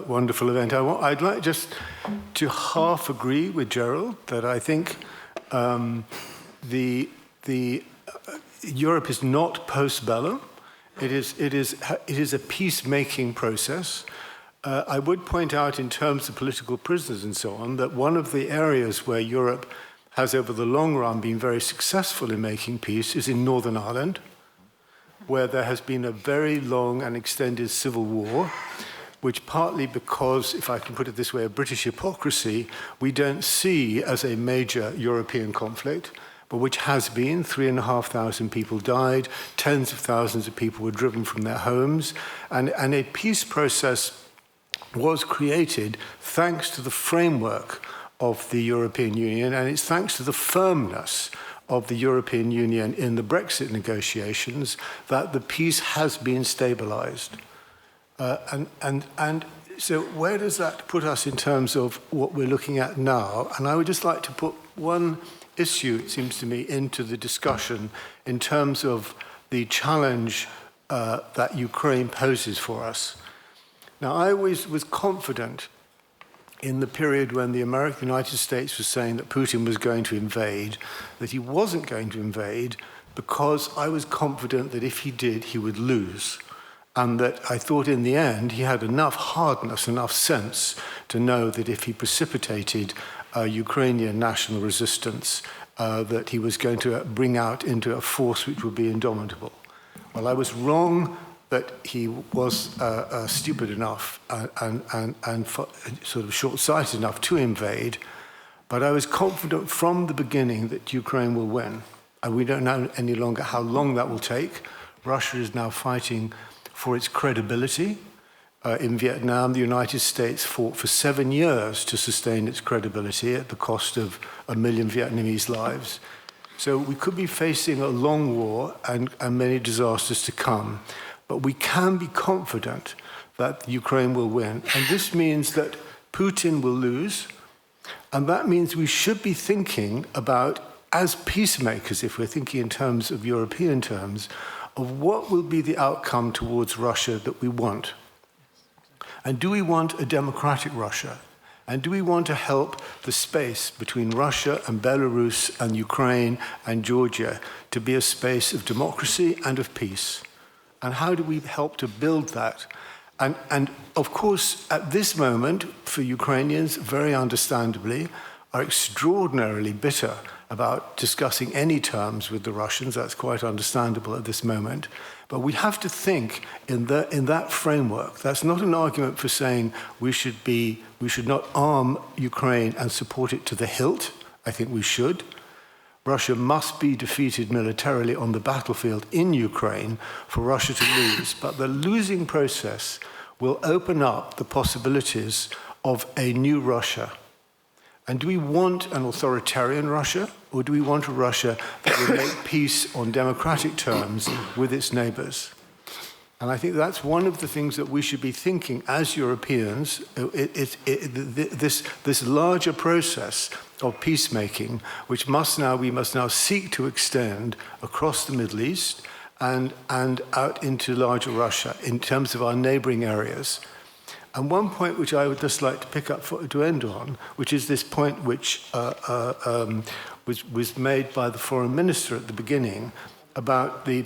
wonderful event. I'd like just to half agree with Gerald that I think Europe is not post-bellum. It is a peacemaking process. I would point out, in terms of political prisoners and so on, that one of the areas where Europe has over the long run been very successful in making peace is in Northern Ireland, where there has been a very long and extended civil war, which partly because, if I can put it this way, of British hypocrisy, we don't see as a major European conflict, but which has been. 3,500 people died, tens of thousands of people were driven from their homes, and a peace process was created thanks to the framework of the European Union, and it's thanks to the firmness of the European Union in the Brexit negotiations that the peace has been stabilized. And so where does that put us in terms of what we're looking at now? And I would just like to put one issue, it seems to me, into the discussion in terms of the challenge that Ukraine poses for us. Now, I always was confident in the period when the United States was saying that Putin was going to invade, that he wasn't going to invade, because I was confident that if he did, he would lose. And that I thought in the end he had enough hardness, enough sense to know that if he precipitated Ukrainian national resistance, that he was going to bring out into a force which would be indomitable. Well, I was wrong that he was stupid enough and sort of short-sighted enough to invade, but I was confident from the beginning that Ukraine will win. And we don't know any longer how long that will take. Russia is now fighting for its credibility. In Vietnam, the United States fought for 7 years to sustain its credibility at the cost of 1 million Vietnamese lives. So we could be facing a long war and many disasters to come. But we can be confident that Ukraine will win. And this means that Putin will lose. And that means we should be thinking about, as peacemakers, if we're thinking in terms of European terms, of what will be the outcome towards Russia that we want. And do we want a democratic Russia? And do we want to help the space between Russia and Belarus and Ukraine and Georgia to be a space of democracy and of peace? And how do we help to build that? And of course, at this moment, for Ukrainians, very understandably, are extraordinarily bitter about discussing any terms with the Russians. That's quite understandable at this moment. But we have to think in that framework. That's not an argument for saying we should not arm Ukraine and support it to the hilt. I think we should. Russia must be defeated militarily on the battlefield in Ukraine for Russia to lose. But the losing process will open up the possibilities of a new Russia. And do we want an authoritarian Russia, or do we want a Russia that will make peace on democratic terms with its neighbors? And I think that's one of the things that we should be thinking as Europeans, this larger process of peacemaking, which we must now seek to extend across the Middle East and out into larger Russia in terms of our neighboring areas. And one point which I would just like to pick up to end on, which is this point which was made by the foreign minister at the beginning about the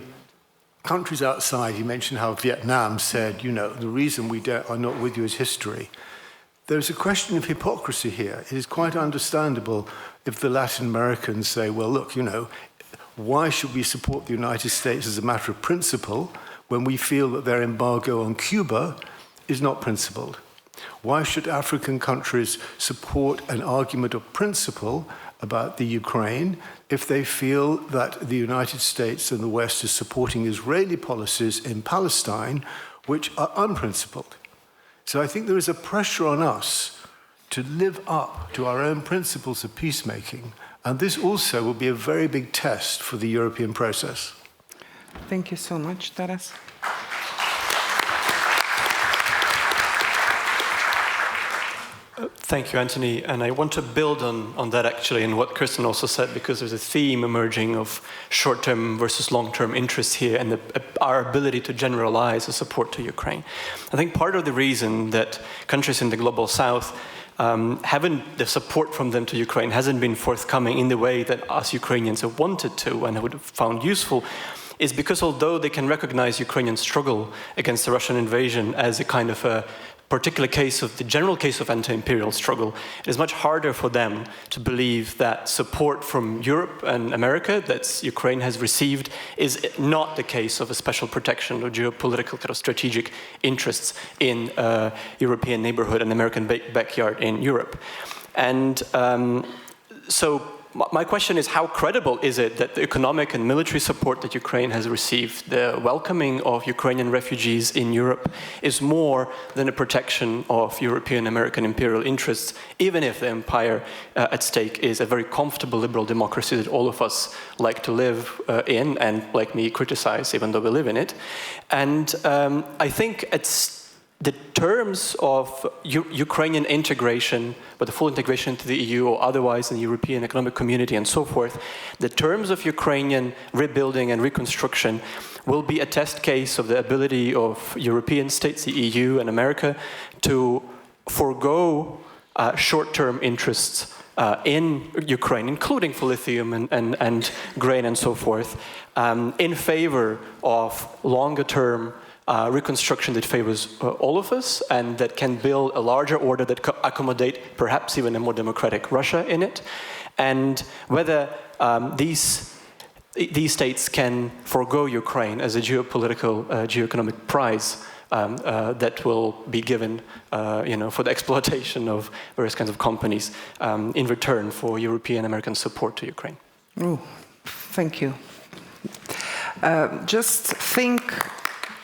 countries outside. He mentioned how Vietnam said, you know, the reason we are not with you is history. There's a question of hypocrisy here. It is quite understandable if the Latin Americans say, well, look, you know, why should we support the United States as a matter of principle when we feel that their embargo on Cuba is not principled? Why should African countries support an argument of principle about the Ukraine if they feel that the United States and the West is supporting Israeli policies in Palestine which are unprincipled? So I think there is a pressure on us to live up to our own principles of peacemaking, and this also will be a very big test for the European process. Thank you so much, Taras. Thank you, Anthony. And I want to build on that actually, and what Kirsten also said, because there's a theme emerging of short-term versus long-term interests here and our ability to generalize the support to Ukraine. I think part of the reason that countries in the global south the support from them to Ukraine hasn't been forthcoming in the way that us Ukrainians have wanted to and would have found useful is because although they can recognize Ukrainian struggle against the Russian invasion as a kind of a particular case of the general case of anti-imperial struggle, it is much harder for them to believe that support from Europe and America that Ukraine has received is not the case of a special protection or geopolitical kind of strategic interests in European neighborhood and American backyard in Europe. And so my question is, how credible is it that the economic and military support that Ukraine has received, the welcoming of Ukrainian refugees in Europe, is more than a protection of European American imperial interests, even if the empire at stake is a very comfortable liberal democracy that all of us like to live in and, like me, criticize, even though we live in it. And I think it's the terms of Ukrainian integration, but the full integration into the EU or otherwise in the European Economic Community and so forth, the terms of Ukrainian rebuilding and reconstruction will be a test case of the ability of European states, the EU and America, to forego short-term interests in Ukraine, including for lithium and grain and so forth, in favor of longer-term reconstruction that favors all of us and that can build a larger order that accommodate perhaps even a more democratic Russia in it, and whether these states can forego Ukraine as a geopolitical, geoeconomic prize that will be given, for the exploitation of various kinds of companies in return for European American support to Ukraine. Oh, thank you. Just think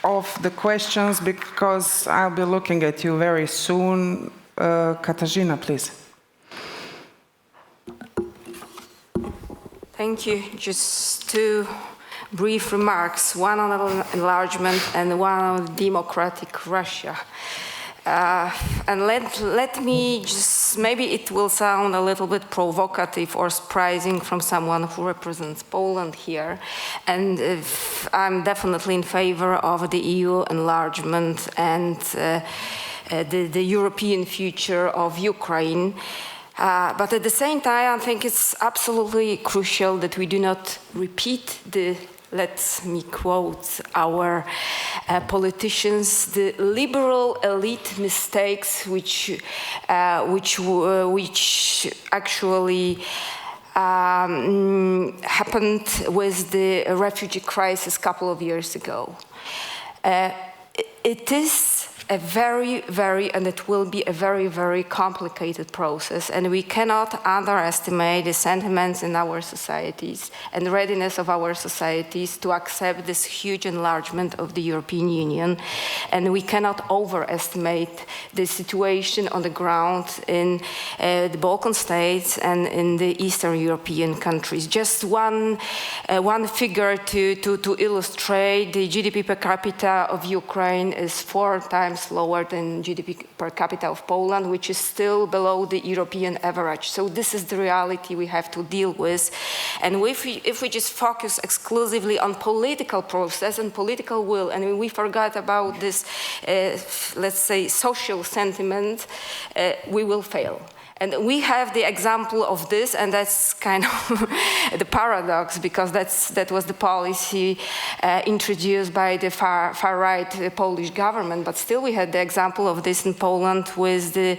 of the questions, because I'll be looking at you very soon. Katarzyna, please. Thank you. Just two brief remarks, one on enlargement and one on democratic Russia. And let me just, maybe it will sound a little bit provocative or surprising from someone who represents Poland here, and I'm definitely in favor of the EU enlargement and the European future of Ukraine. But at the same time, I think it's absolutely crucial that we do not repeat the, let me quote our politicians, the liberal elite mistakes which actually happened with the refugee crisis a couple of years ago. It is a and it will be a very, very complicated process, and we cannot underestimate the sentiments in our societies and the readiness of our societies to accept this huge enlargement of the European Union, and we cannot overestimate the situation on the ground in the Balkan states and in the Eastern European countries. Just one figure to illustrate: the GDP per capita of Ukraine is 4 times lower than GDP per capita of Poland, which is still below the European average. So this is the reality we have to deal with. And if we just focus exclusively on political process and political will, and we forgot about this, let's say, social sentiment, we will fail. And we have the example of this, and that's kind of the paradox, because that was the policy introduced by the far-right Polish government. But still, we had the example of this in Poland with the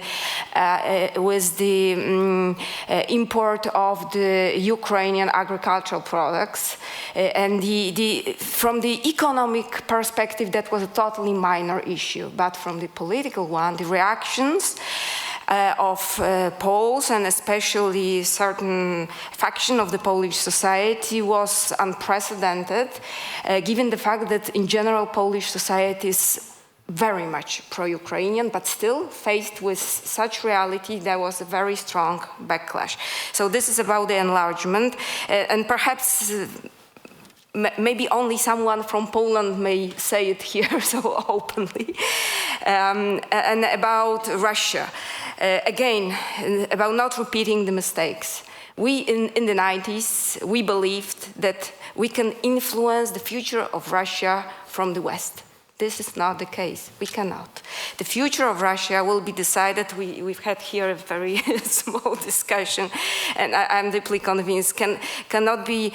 import of the Ukrainian agricultural products. And from the economic perspective, that was a totally minor issue. But from the political one, the reactions of Poles, and especially certain faction of the Polish society, was unprecedented, given the fact that in general Polish society is very much pro-Ukrainian, but still faced with such reality, there was a very strong backlash. So this is about the enlargement, and perhaps maybe only someone from Poland may say it here so openly. And about Russia. Again, about not repeating the mistakes. We, in the 90s, we believed that we can influence the future of Russia from the West. This is not the case. We cannot. The future of Russia will be decided. We've had here a very small discussion, and I'm deeply convinced cannot be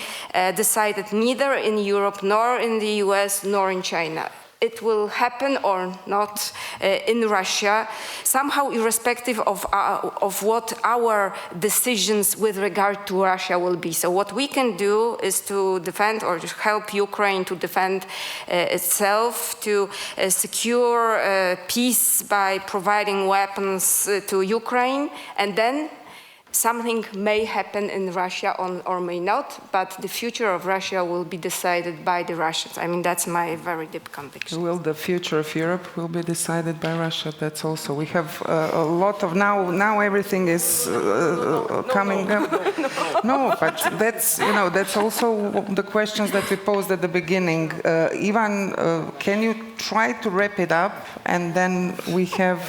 decided neither in Europe, nor in the US, nor in China. It will happen or not in Russia, somehow irrespective of what our decisions with regard to Russia will be. So what we can do is to defend or help Ukraine to defend itself, to secure peace by providing weapons to Ukraine, and then Something may happen in Russia or may not, but the future of Russia will be decided by the Russians. I mean, that's my very deep conviction. Will the future of Europe will be decided by Russia? That's also, we have a lot of, now everything is coming up. No, but that's, you know, that's also the questions that we posed at the beginning. Ivan, can you try to wrap it up, and then we have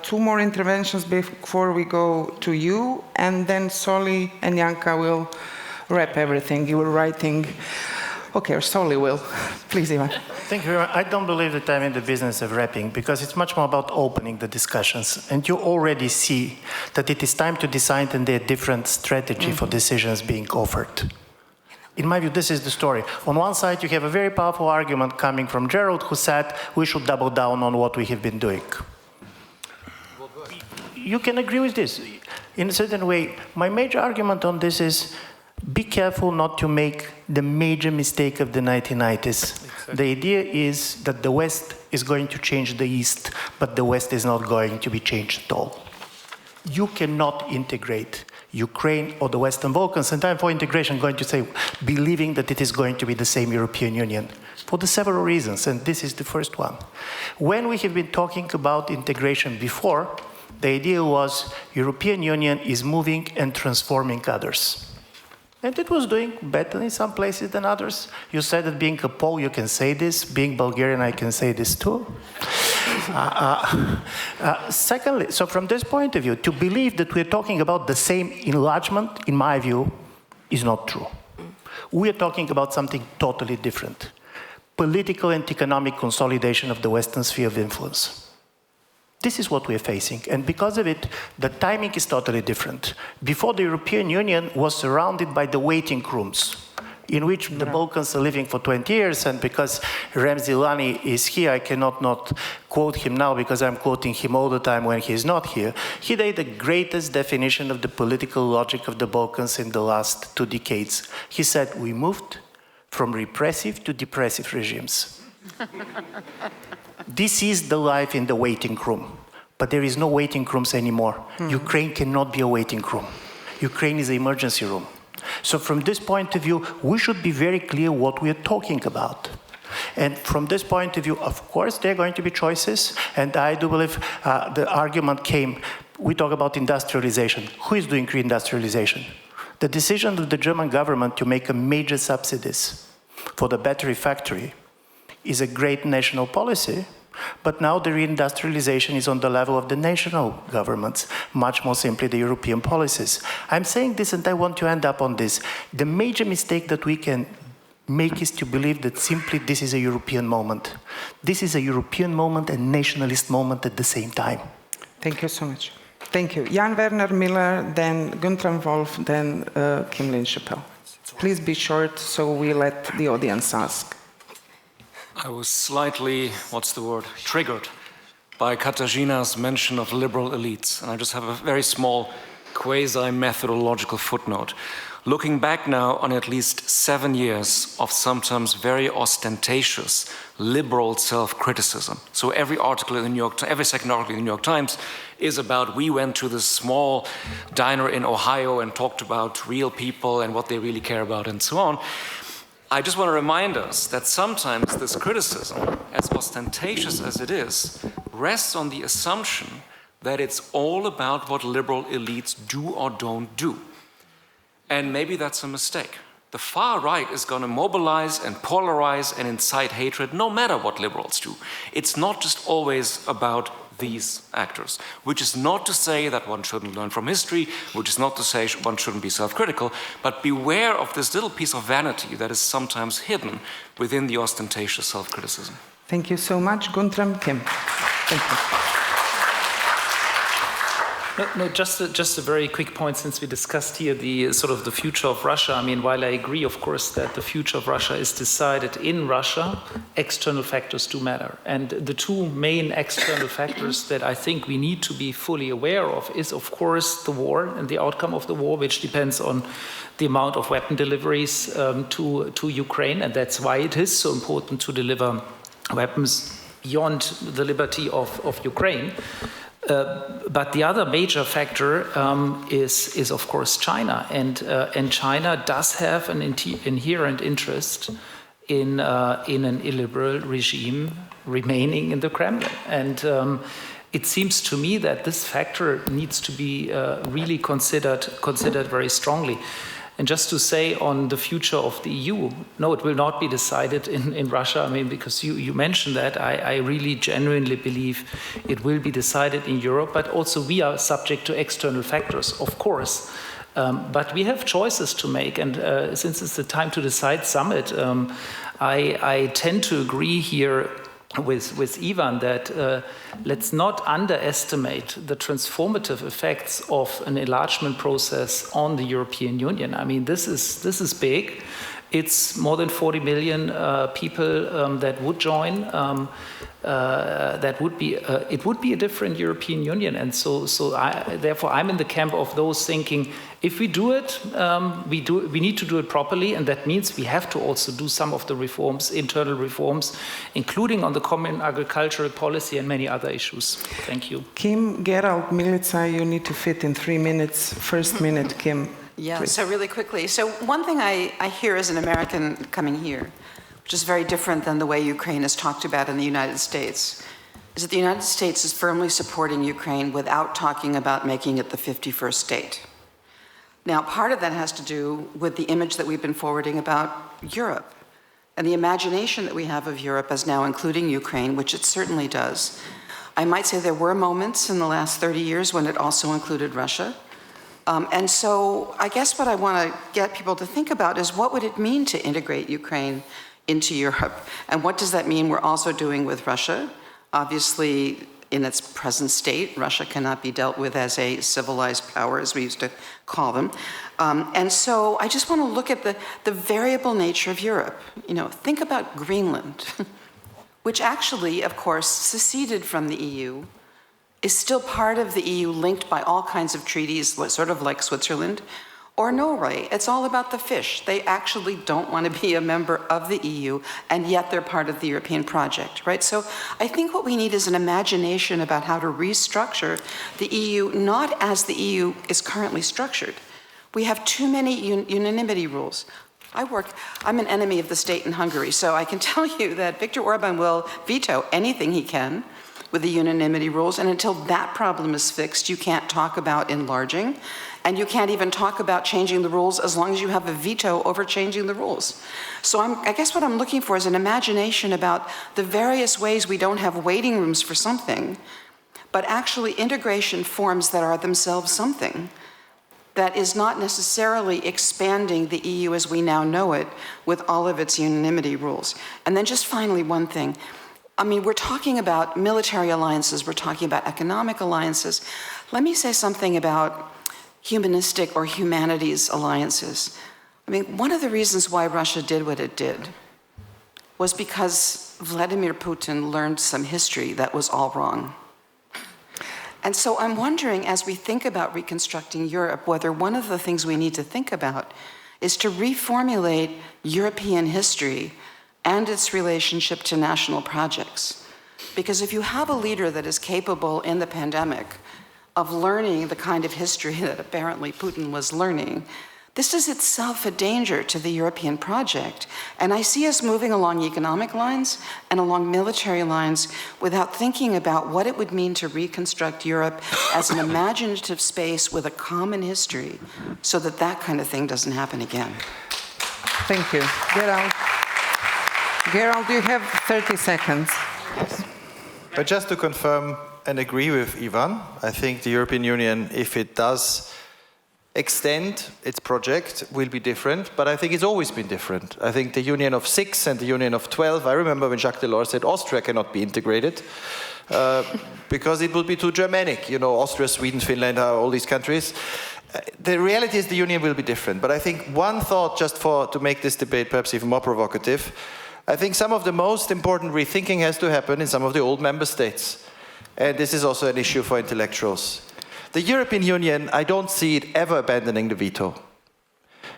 2 more interventions before we go to you, and then Soli and Janka will wrap everything. You were writing. Okay, or Soli will. Please, Ivan. Thank you very much. I don't believe that I'm in the business of wrapping, because it's much more about opening the discussions. And you already see that it is time to decide on a different strategy for decisions being offered. In my view, this is the story. On one side, you have a very powerful argument coming from Gerald, who said we should double down on what we have been doing. You can agree with this in a certain way. My major argument on this is be careful not to make the major mistake of the 1990s. Exactly. The idea is that the West is going to change the East, but the West is not going to be changed at all. You cannot integrate Ukraine or the Western Balkans, and I'm for integration going to say, believing that it is going to be the same European Union, for the several reasons, and this is the first one. When we have been talking about integration before, the idea was European Union is moving and transforming others. And it was doing better in some places than others. You said that being a Pole, you can say this. Being Bulgarian, I can say this too. Secondly, so from this point of view, to believe that we're talking about the same enlargement, in my view, is not true. We are talking about something totally different. Political and economic consolidation of the Western sphere of influence. This is what we're facing, and because of it, the timing is totally different. Before, the European Union was surrounded by the waiting rooms, in which the Balkans are living for 20 years, and because Ramzi Lani is here, I cannot not quote him now because I'm quoting him all the time when he's not here. He gave the greatest definition of the political logic of the Balkans in the last 2 decades. He said, we moved from repressive to depressive regimes. This is the life in the waiting room, but there is no waiting rooms anymore. Ukraine cannot be a waiting room. Ukraine is an emergency room. So from this point of view, we should be very clear what we are talking about. And from this point of view, of course, there are going to be choices, and I do believe the argument came, we talk about industrialization. Who is doing reindustrialization? The decision of the German government to make a major subsidies for the battery factory is a great national policy, but now the reindustrialization is on the level of the national governments, much more simply the European policies. I'm saying this and I want to end up on this. The major mistake that we can make is to believe that simply this is a European moment. This is a European moment and nationalist moment at the same time. Thank you so much. Thank you. Jan-Werner Müller, then Guntram Wolf, then Lane Scheppele. Please be short so we let the audience ask. I was slightly, triggered by Katarzyna's mention of liberal elites. And I just have a very small quasi-methodological footnote. Looking back now on at least 7 years of sometimes very ostentatious liberal self-criticism. So every second article in the New York Times is about, we went to this small diner in Ohio and talked about real people and what they really care about and so on. I just want to remind us that sometimes this criticism, as ostentatious as it is, rests on the assumption that it's all about what liberal elites do or don't do. And maybe that's a mistake. The far right is going to mobilize and polarize and incite hatred no matter what liberals do. It's not just always about these actors, which is not to say that one shouldn't learn from history, which is not to say one shouldn't be self-critical, but beware of this little piece of vanity that is sometimes hidden within the ostentatious self-criticism. Thank you so much. Guntram, Kim. Thank you. No, just a very quick point, since we discussed here the future of Russia. I mean, while I agree, of course, that the future of Russia is decided in Russia, external factors do matter. And the 2 main external factors that I think we need to be fully aware of is, of course, the war and the outcome of the war, which depends on the amount of weapon deliveries to Ukraine. And that's why it is so important to deliver weapons beyond the liberty of Ukraine. But the other major factor is of course China, and China does have an inherent interest in an illiberal regime remaining in the Kremlin, and it seems to me that this factor needs to be really considered very strongly. And just to say on the future of the EU, no, it will not be decided in Russia. I mean, because you mentioned that, I really genuinely believe it will be decided in Europe, but also we are subject to external factors, of course. But we have choices to make, and since it's the Time to Decide summit, I tend to agree here with Ivan that let's not underestimate the transformative effects of an enlargement process on the European Union. I mean, this is big. It's more than 40 million people that would join. That would be it would be a different European Union, and therefore I'm in the camp of those thinking, if we do it, we need to do it properly, and that means we have to also do some of the reforms, internal reforms, including on the common agricultural policy and many other issues. Thank you. Kim, Gerald, Milica, you need to fit in 3 minutes. First minute, Kim. Yeah, please. so really quickly. So one thing I hear as an American coming here, which is very different than the way Ukraine is talked about in the United States, is that the United States is firmly supporting Ukraine without talking about making it the 51st state. Now, part of that has to do with the image that we've been forwarding about Europe and the imagination that we have of Europe as now including Ukraine, which it certainly does. I might say there were moments in the last 30 years when it also included Russia. And so I guess what I want to get people to think about is what would it mean to integrate Ukraine into Europe? And what does that mean we're also doing with Russia? Obviously, in its present state, Russia cannot be dealt with as a civilized power, as we used to call them. And so I just want to look at the variable nature of Europe. You know, think about Greenland, which actually, of course, seceded from the EU, is still part of the EU, linked by all kinds of treaties, sort of like Switzerland, or Norway. It's all about the fish. They actually don't want to be a member of the EU, and yet they're part of the European project, right? So I think what we need is an imagination about how to restructure the EU, not as the EU is currently structured. We have too many unanimity rules. I'm an enemy of the state in Hungary, so I can tell you that Viktor Orban will veto anything he can with the unanimity rules, and until that problem is fixed, you can't talk about enlarging, and you can't even talk about changing the rules as long as you have a veto over changing the rules. So I guess what I'm looking for is an imagination about the various ways we don't have waiting rooms for something, but actually integration forms that are themselves something that is not necessarily expanding the EU as we now know it with all of its unanimity rules. And then just finally, one thing. I mean, we're talking about military alliances, we're talking about economic alliances. Let me say something about humanistic or humanities alliances. I mean, one of the reasons why Russia did what it did was because Vladimir Putin learned some history that was all wrong. And so I'm wondering, as we think about reconstructing Europe, whether one of the things we need to think about is to reformulate European history and its relationship to national projects. Because if you have a leader that is capable in the pandemic of learning the kind of history that apparently Putin was learning, this is itself a danger to the European project. And I see us moving along economic lines and along military lines without thinking about what it would mean to reconstruct Europe as an imaginative space with a common history so that that kind of thing doesn't happen again. Thank you. Gerald, you have 30 seconds. Yes. But just to confirm and agree with Ivan, I think the European Union, if it does extend its project, will be different, but I think it's always been different. I think the Union of 6 and the Union of 12, I remember when Jacques Delors said Austria cannot be integrated because it will be too Germanic, you know, Austria, Sweden, Finland, all these countries. The reality is the Union will be different, but I think one thought, just to make this debate perhaps even more provocative, I think some of the most important rethinking has to happen in some of the old member states. And this is also an issue for intellectuals. The European Union, I don't see it ever abandoning the veto.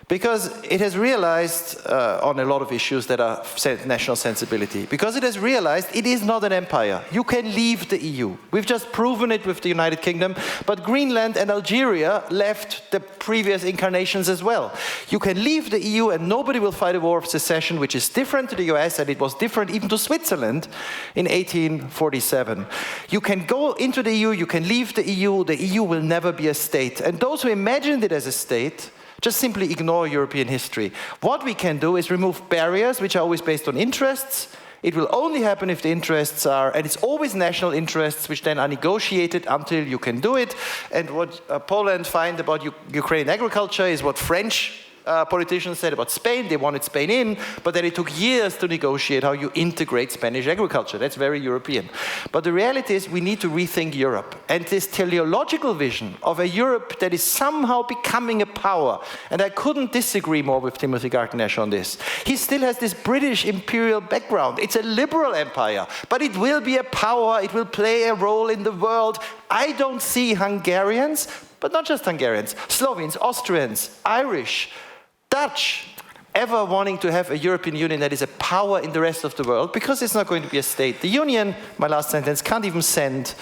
Because it has realized on a lot of issues that are national sensibility, because it has realized it is not an empire. You can leave the EU. We've just proven it with the United Kingdom, but Greenland and Algeria left the previous incarnations as well. You can leave the EU and nobody will fight a war of secession, which is different to the US, and it was different even to Switzerland in 1847. You can go into the EU, you can leave the EU will never be a state. And those who imagined it as a state just simply ignore European history. What we can do is remove barriers which are always based on interests. It will only happen if the interests are, and it's always national interests which then are negotiated until you can do it. And what Poland find about Ukrainian agriculture is what French politicians said about Spain. They wanted Spain in, but then it took years to negotiate how you integrate Spanish agriculture. That's very European. But the reality is we need to rethink Europe. And this teleological vision of a Europe that is somehow becoming a power, and I couldn't disagree more with Timothy Garton-Ash on this. He still has this British imperial background. It's a liberal empire, but it will be a power. It will play a role in the world. I don't see Hungarians, but not just Hungarians, Slovenes, Austrians, Irish, Dutch, ever wanting to have a European Union that is a power in the rest of the world, because it's not going to be a state. The Union, my last sentence, can't even send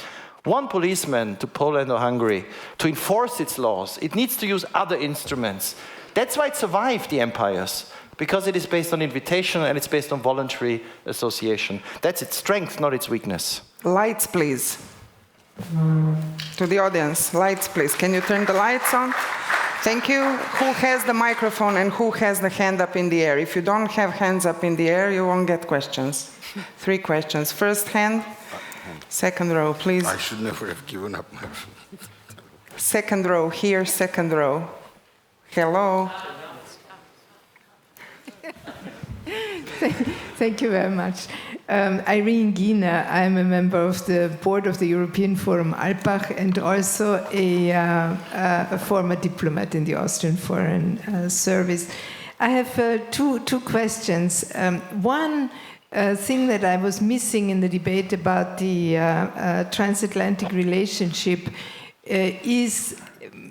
one policeman to Poland or Hungary to enforce its laws. It needs to use other instruments. That's why it survived the empires, because it is based on invitation and it's based on voluntary association. That's its strength, not its weakness. Lights, please. To the audience, lights, please. Can you turn the lights on? Thank you. Who has the microphone and who has the hand up in the air? If you don't have hands up in the air, you won't get questions. 3 questions. First hand, second row, please. I should never have given up my... Second row, here, second row. Hello. Thank you very much. Irene Giener, I'm a member of the board of the European Forum Alpbach and also a former diplomat in the Austrian Foreign Service. I have two questions. One thing that I was missing in the debate about the transatlantic relationship is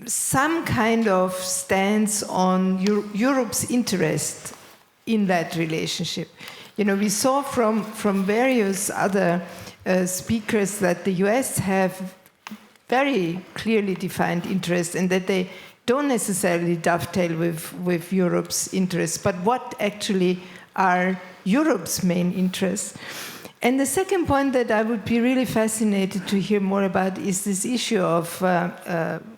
some kind of stance on Europe's interest in that relationship. You know, we saw from various other speakers that the US have very clearly defined interests and that they don't necessarily dovetail with Europe's interests, but what actually are Europe's main interests. And the second point that I would be really fascinated to hear more about is this issue of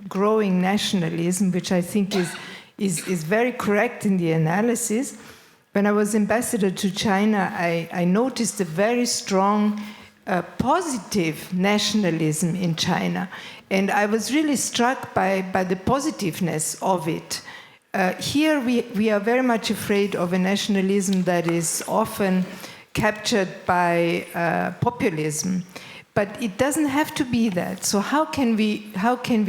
growing nationalism, which I think is very correct in the analysis. When I was ambassador to China, I noticed a very strong positive nationalism in China. And I was really struck by the positiveness of it. Here we are very much afraid of a nationalism that is often captured by populism. But it doesn't have to be that. So how can we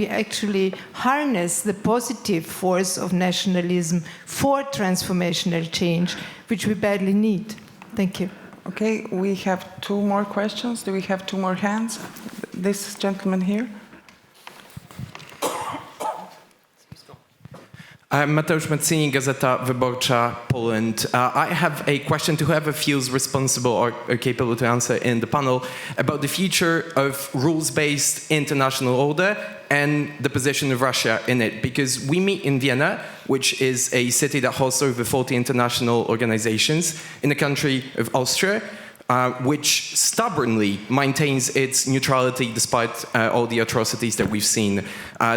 actually harness the positive force of nationalism for transformational change, which we badly need? Thank you. Okay, we have 2 more questions. Do we have 2 more hands? This gentleman here. Mateusz Mazzini, Gazeta Wyborcza, Poland. I have a question to whoever feels responsible or capable to answer in the panel about the future of rules-based international order and the position of Russia in it. Because we meet in Vienna, which is a city that hosts over 40 international organizations, in the country of Austria, which stubbornly maintains its neutrality despite all the atrocities that we've seen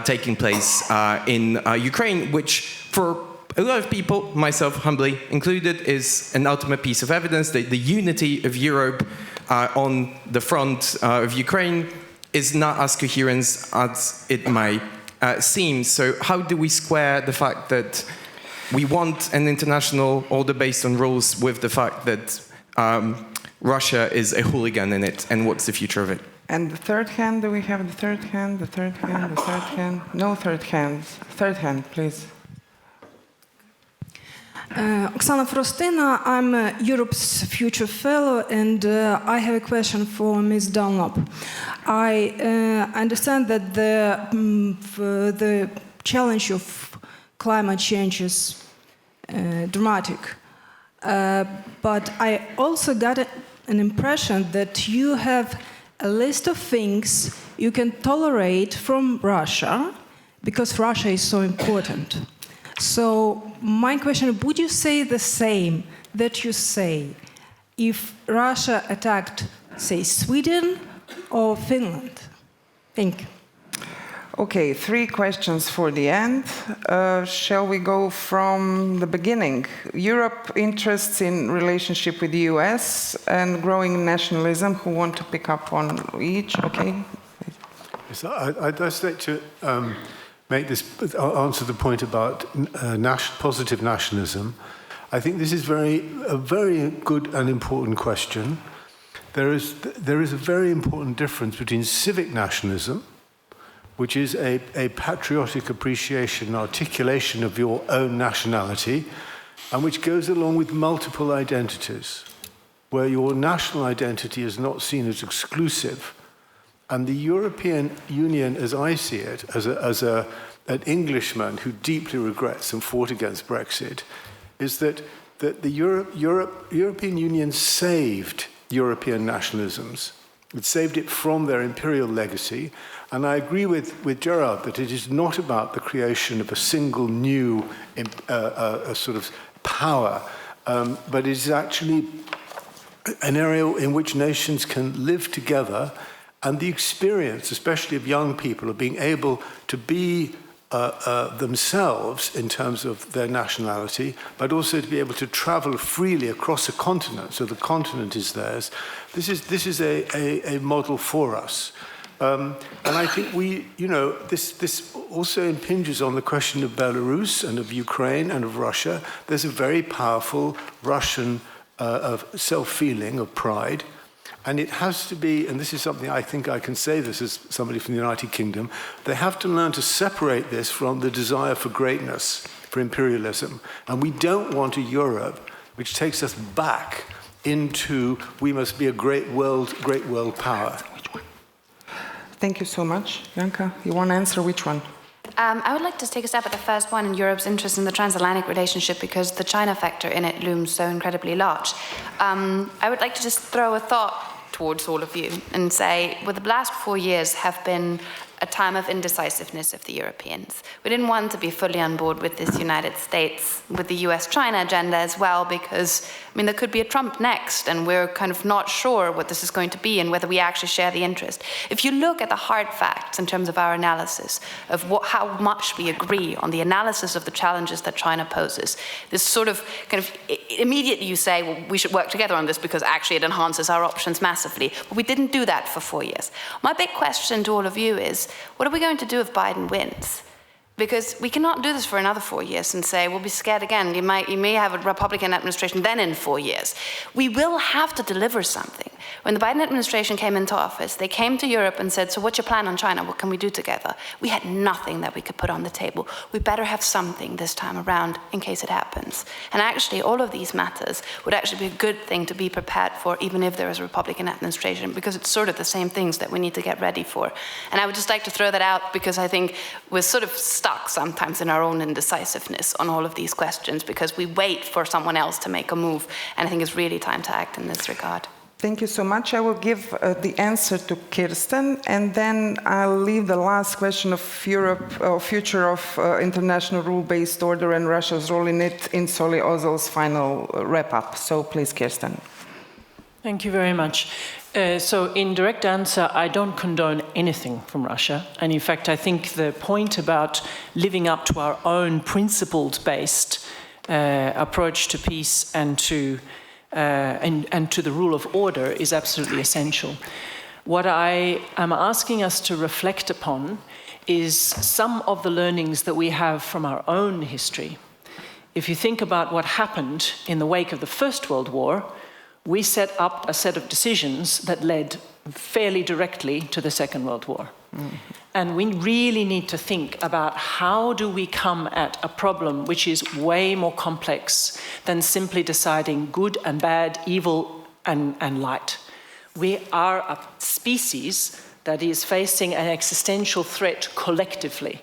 taking place in Ukraine, which for a lot of people, myself humbly included, is an ultimate piece of evidence that the unity of Europe on the front of Ukraine is not as coherent as it might seem. So how do we square the fact that we want an international order based on rules with the fact that Russia is a hooligan in it, and what's the future of it? And the third hand, do we have the third hand, the third hand, the third hand? No third hands. Third hand, please. Oksana Frostina, I'm Europe's Future Fellow, and I have a question for Ms. Dunlop. I understand that the challenge of climate change is dramatic. But I also got an impression that you have a list of things you can tolerate from Russia because Russia is so important. So my question, would you say the same that you say if Russia attacked, say, Sweden or Finland? Thank you. Okay, 3 questions for the end. Shall we go from the beginning? Europe interests in relationship with the US and growing nationalism. Who want to pick up on each? Okay. So I'd just like to answer the point about positive nationalism. I think this is a very good and important question. There is a very important difference between civic nationalism, which is a patriotic appreciation, articulation of your own nationality, and which goes along with multiple identities, where your national identity is not seen as exclusive. And the European Union, as I see it, as an Englishman who deeply regrets and fought against Brexit, is that the European Union saved European nationalisms. It saved it from their imperial legacy. And I agree with Gerald that it is not about the creation of a single new sort of power, but it is actually an area in which nations can live together, and the experience, especially of young people, of being able to be themselves in terms of their nationality, but also to be able to travel freely across a continent, so the continent is theirs. This is a model for us. And I think this also impinges on the question of Belarus and of Ukraine and of Russia. There's a very powerful Russian of self-feeling, of pride. And it has to be, and this is something I think I can say this as somebody from the United Kingdom, they have to learn to separate this from the desire for greatness, for imperialism. And we don't want a Europe which takes us back into, we must be a great world power. Thank you so much. Janka, you want to answer which one? I would like to take a step at the first one in Europe's interest in the transatlantic relationship because the China factor in it looms so incredibly large. I would like to just throw a thought towards all of you and say, well, the last 4 years have been a time of indecisiveness of the Europeans. We didn't want to be fully on board with this United States, with the US-China agenda as well, because, I mean, there could be a Trump next, and we're kind of not sure what this is going to be and whether we actually share the interest. If you look at the hard facts in terms of our analysis of how much we agree on the analysis of the challenges that China poses, this sort of kind of immediately you say, well, we should work together on this because actually it enhances our options massively. But we didn't do that for 4 years. My big question to all of you is, what are we going to do if Biden wins? Because we cannot do this for another 4 years and say, we'll be scared again. You may have a Republican administration then in 4 years. We will have to deliver something. When the Biden administration came into office, they came to Europe and said, so what's your plan on China? What can we do together? We had nothing that we could put on the table. We better have something this time around in case it happens. And actually, all of these matters would actually be a good thing to be prepared for, even if there is a Republican administration, because it's sort of the same things that we need to get ready for. And I would just like to throw that out because I think we're sort of stuck sometimes in our own indecisiveness on all of these questions because we wait for someone else to make a move. And I think it's really time to act in this regard. Thank you so much. I will give the answer to Kirsten, and then I'll leave the last question of Europe, future of international rule-based order and Russia's role in it in Soli Özel's final wrap-up. So please, Kirsten. Thank you very much. So in direct answer, I don't condone anything from Russia. And in fact, I think the point about living up to our own principled-based approach to peace and to the rule of order is absolutely essential. What I am asking us to reflect upon is some of the learnings that we have from our own history. If you think about what happened in the wake of the First World War, we set up a set of decisions that led fairly directly to the Second World War. Mm-hmm. And we really need to think about how do we come at a problem which is way more complex than simply deciding good and bad, evil and light. We are a species that is facing an existential threat collectively.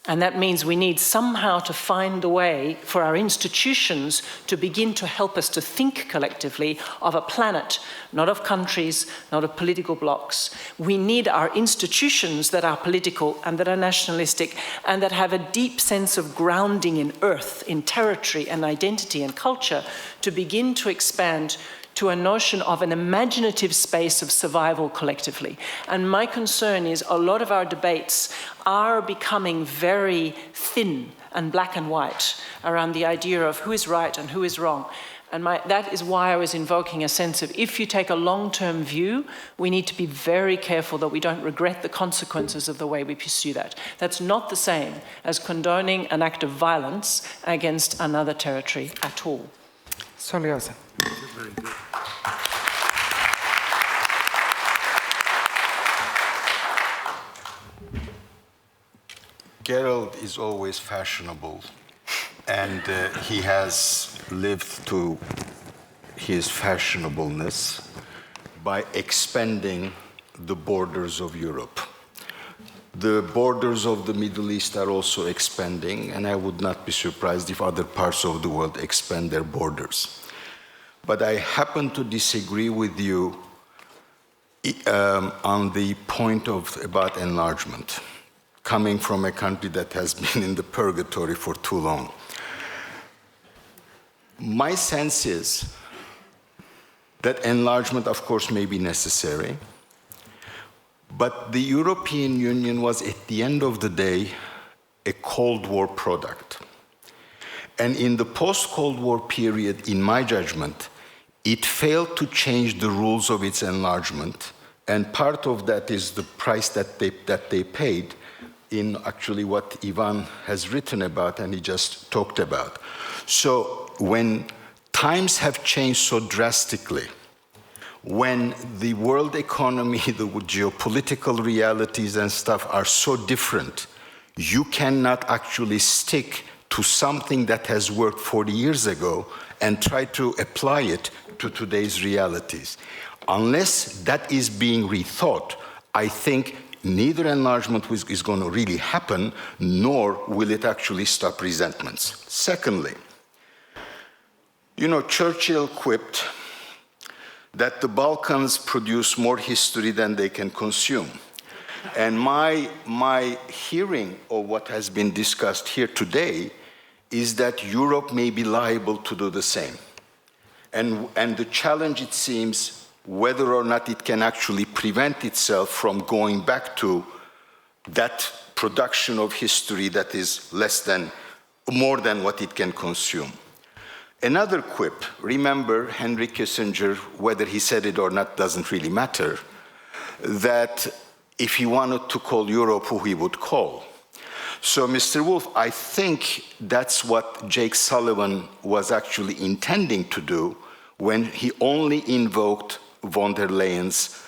And that means we need somehow to find a way for our institutions to begin to help us to think collectively of a planet, not of countries, not of political blocs. We need our institutions that are political and that are nationalistic and that have a deep sense of grounding in earth, in territory and identity and culture to begin to expand to a notion of an imaginative space of survival collectively. And my concern is a lot of our debates are becoming very thin and black and white around the idea of who is right and who is wrong. And that is why I was invoking a sense of if you take a long-term view, we need to be very careful that we don't regret the consequences of the way we pursue that. That's not the same as condoning an act of violence against another territory at all. Soli, Özel. Very good. Gerald is always fashionable, and he has lived to his fashionableness by expanding the borders of Europe. The borders of the Middle East are also expanding, and I would not be surprised if other parts of the world expand their borders. But I happen to disagree with you on the point about enlargement, coming from a country that has been in the purgatory for too long. My sense is that enlargement, of course, may be necessary, but the European Union was, at the end of the day, a Cold War product. And in the post-Cold War period, in my judgment, it failed to change the rules of its enlargement, and part of that is the price that they paid in actually what Ivan has written about and he just talked about. So when times have changed so drastically, when the world economy, the geopolitical realities and stuff are so different, you cannot actually stick to something that has worked 40 years ago and try to apply it to today's realities. Unless that is being rethought, I think neither enlargement is going to really happen, nor will it actually stop resentments. Secondly, you know, Churchill quipped that the Balkans produce more history than they can consume. And my hearing of what has been discussed here today is that Europe may be liable to do the same. And the challenge, it seems, whether or not it can actually prevent itself from going back to that production of history that is more than what it can consume. Another quip, remember Henry Kissinger, whether he said it or not doesn't really matter, that if he wanted to call Europe who he would call. So Mr. Wolf, I think that's what Jake Sullivan was actually intending to do when he only invoked von der Leyen's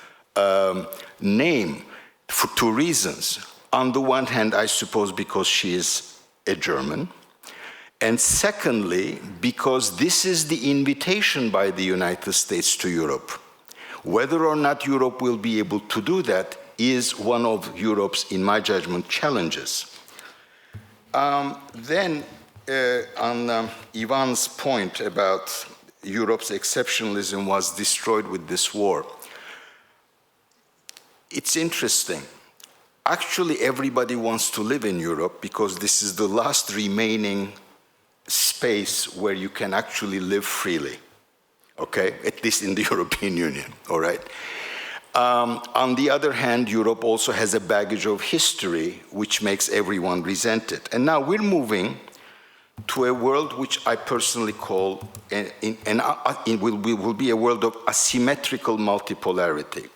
name for two reasons. On the one hand, I suppose because she is a German, and secondly, because this is the invitation by the United States to Europe. Whether or not Europe will be able to do that is one of Europe's, in my judgment, challenges. Then, on Ivan's point about Europe's exceptionalism was destroyed with this war, it's interesting. Actually, everybody wants to live in Europe because this is the last remaining space where you can actually live freely, okay? At least in the European Union, all right? On the other hand, Europe also has a baggage of history which makes everyone resent it. And now we're moving to a world which I personally call, will be a world of asymmetrical multipolarity.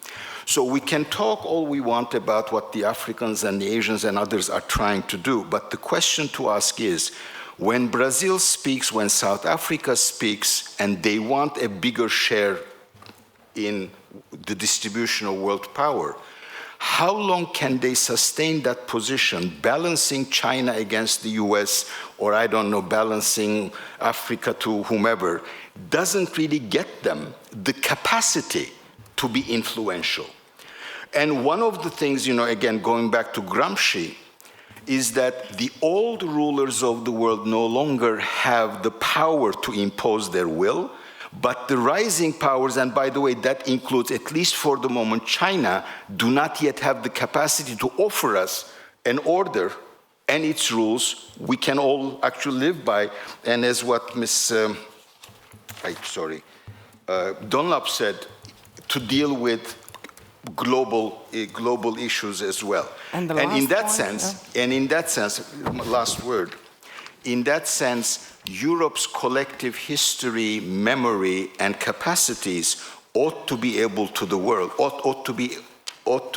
So we can talk all we want about what the Africans and the Asians and others are trying to do, but the question to ask is, when Brazil speaks, when South Africa speaks, and they want a bigger share in the distribution of world power, how long can they sustain that position, balancing China against the US, or I don't know, balancing Africa to whomever, doesn't really get them the capacity to be influential. And one of the things, you know, again, going back to Gramsci, is that the old rulers of the world no longer have the power to impose their will, but the rising powers, and by the way, that includes, at least for the moment, China, do not yet have the capacity to offer us an order and its rules we can all actually live by. And as what Ms. Dunlop said, to deal with global issues as well. And in that sense, last word, in that sense, Europe's collective history, memory, and capacities ought to be able to the world, ought to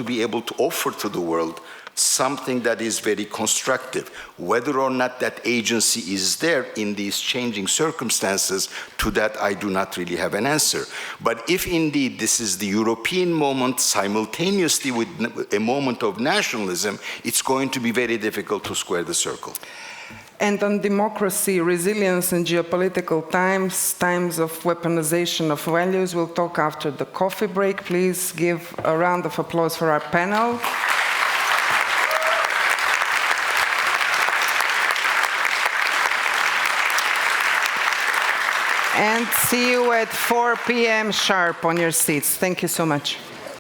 be able to offer to the world something that is very constructive. Whether or not that agency is there in these changing circumstances, to that I do not really have an answer. But if indeed this is the European moment simultaneously with a moment of nationalism, it's going to be very difficult to square the circle. And on democracy, resilience in geopolitical times of weaponization of values, we'll talk after the coffee break. Please give a round of applause for our panel. And see you at 4 p.m. sharp on your seats. Thank you so much.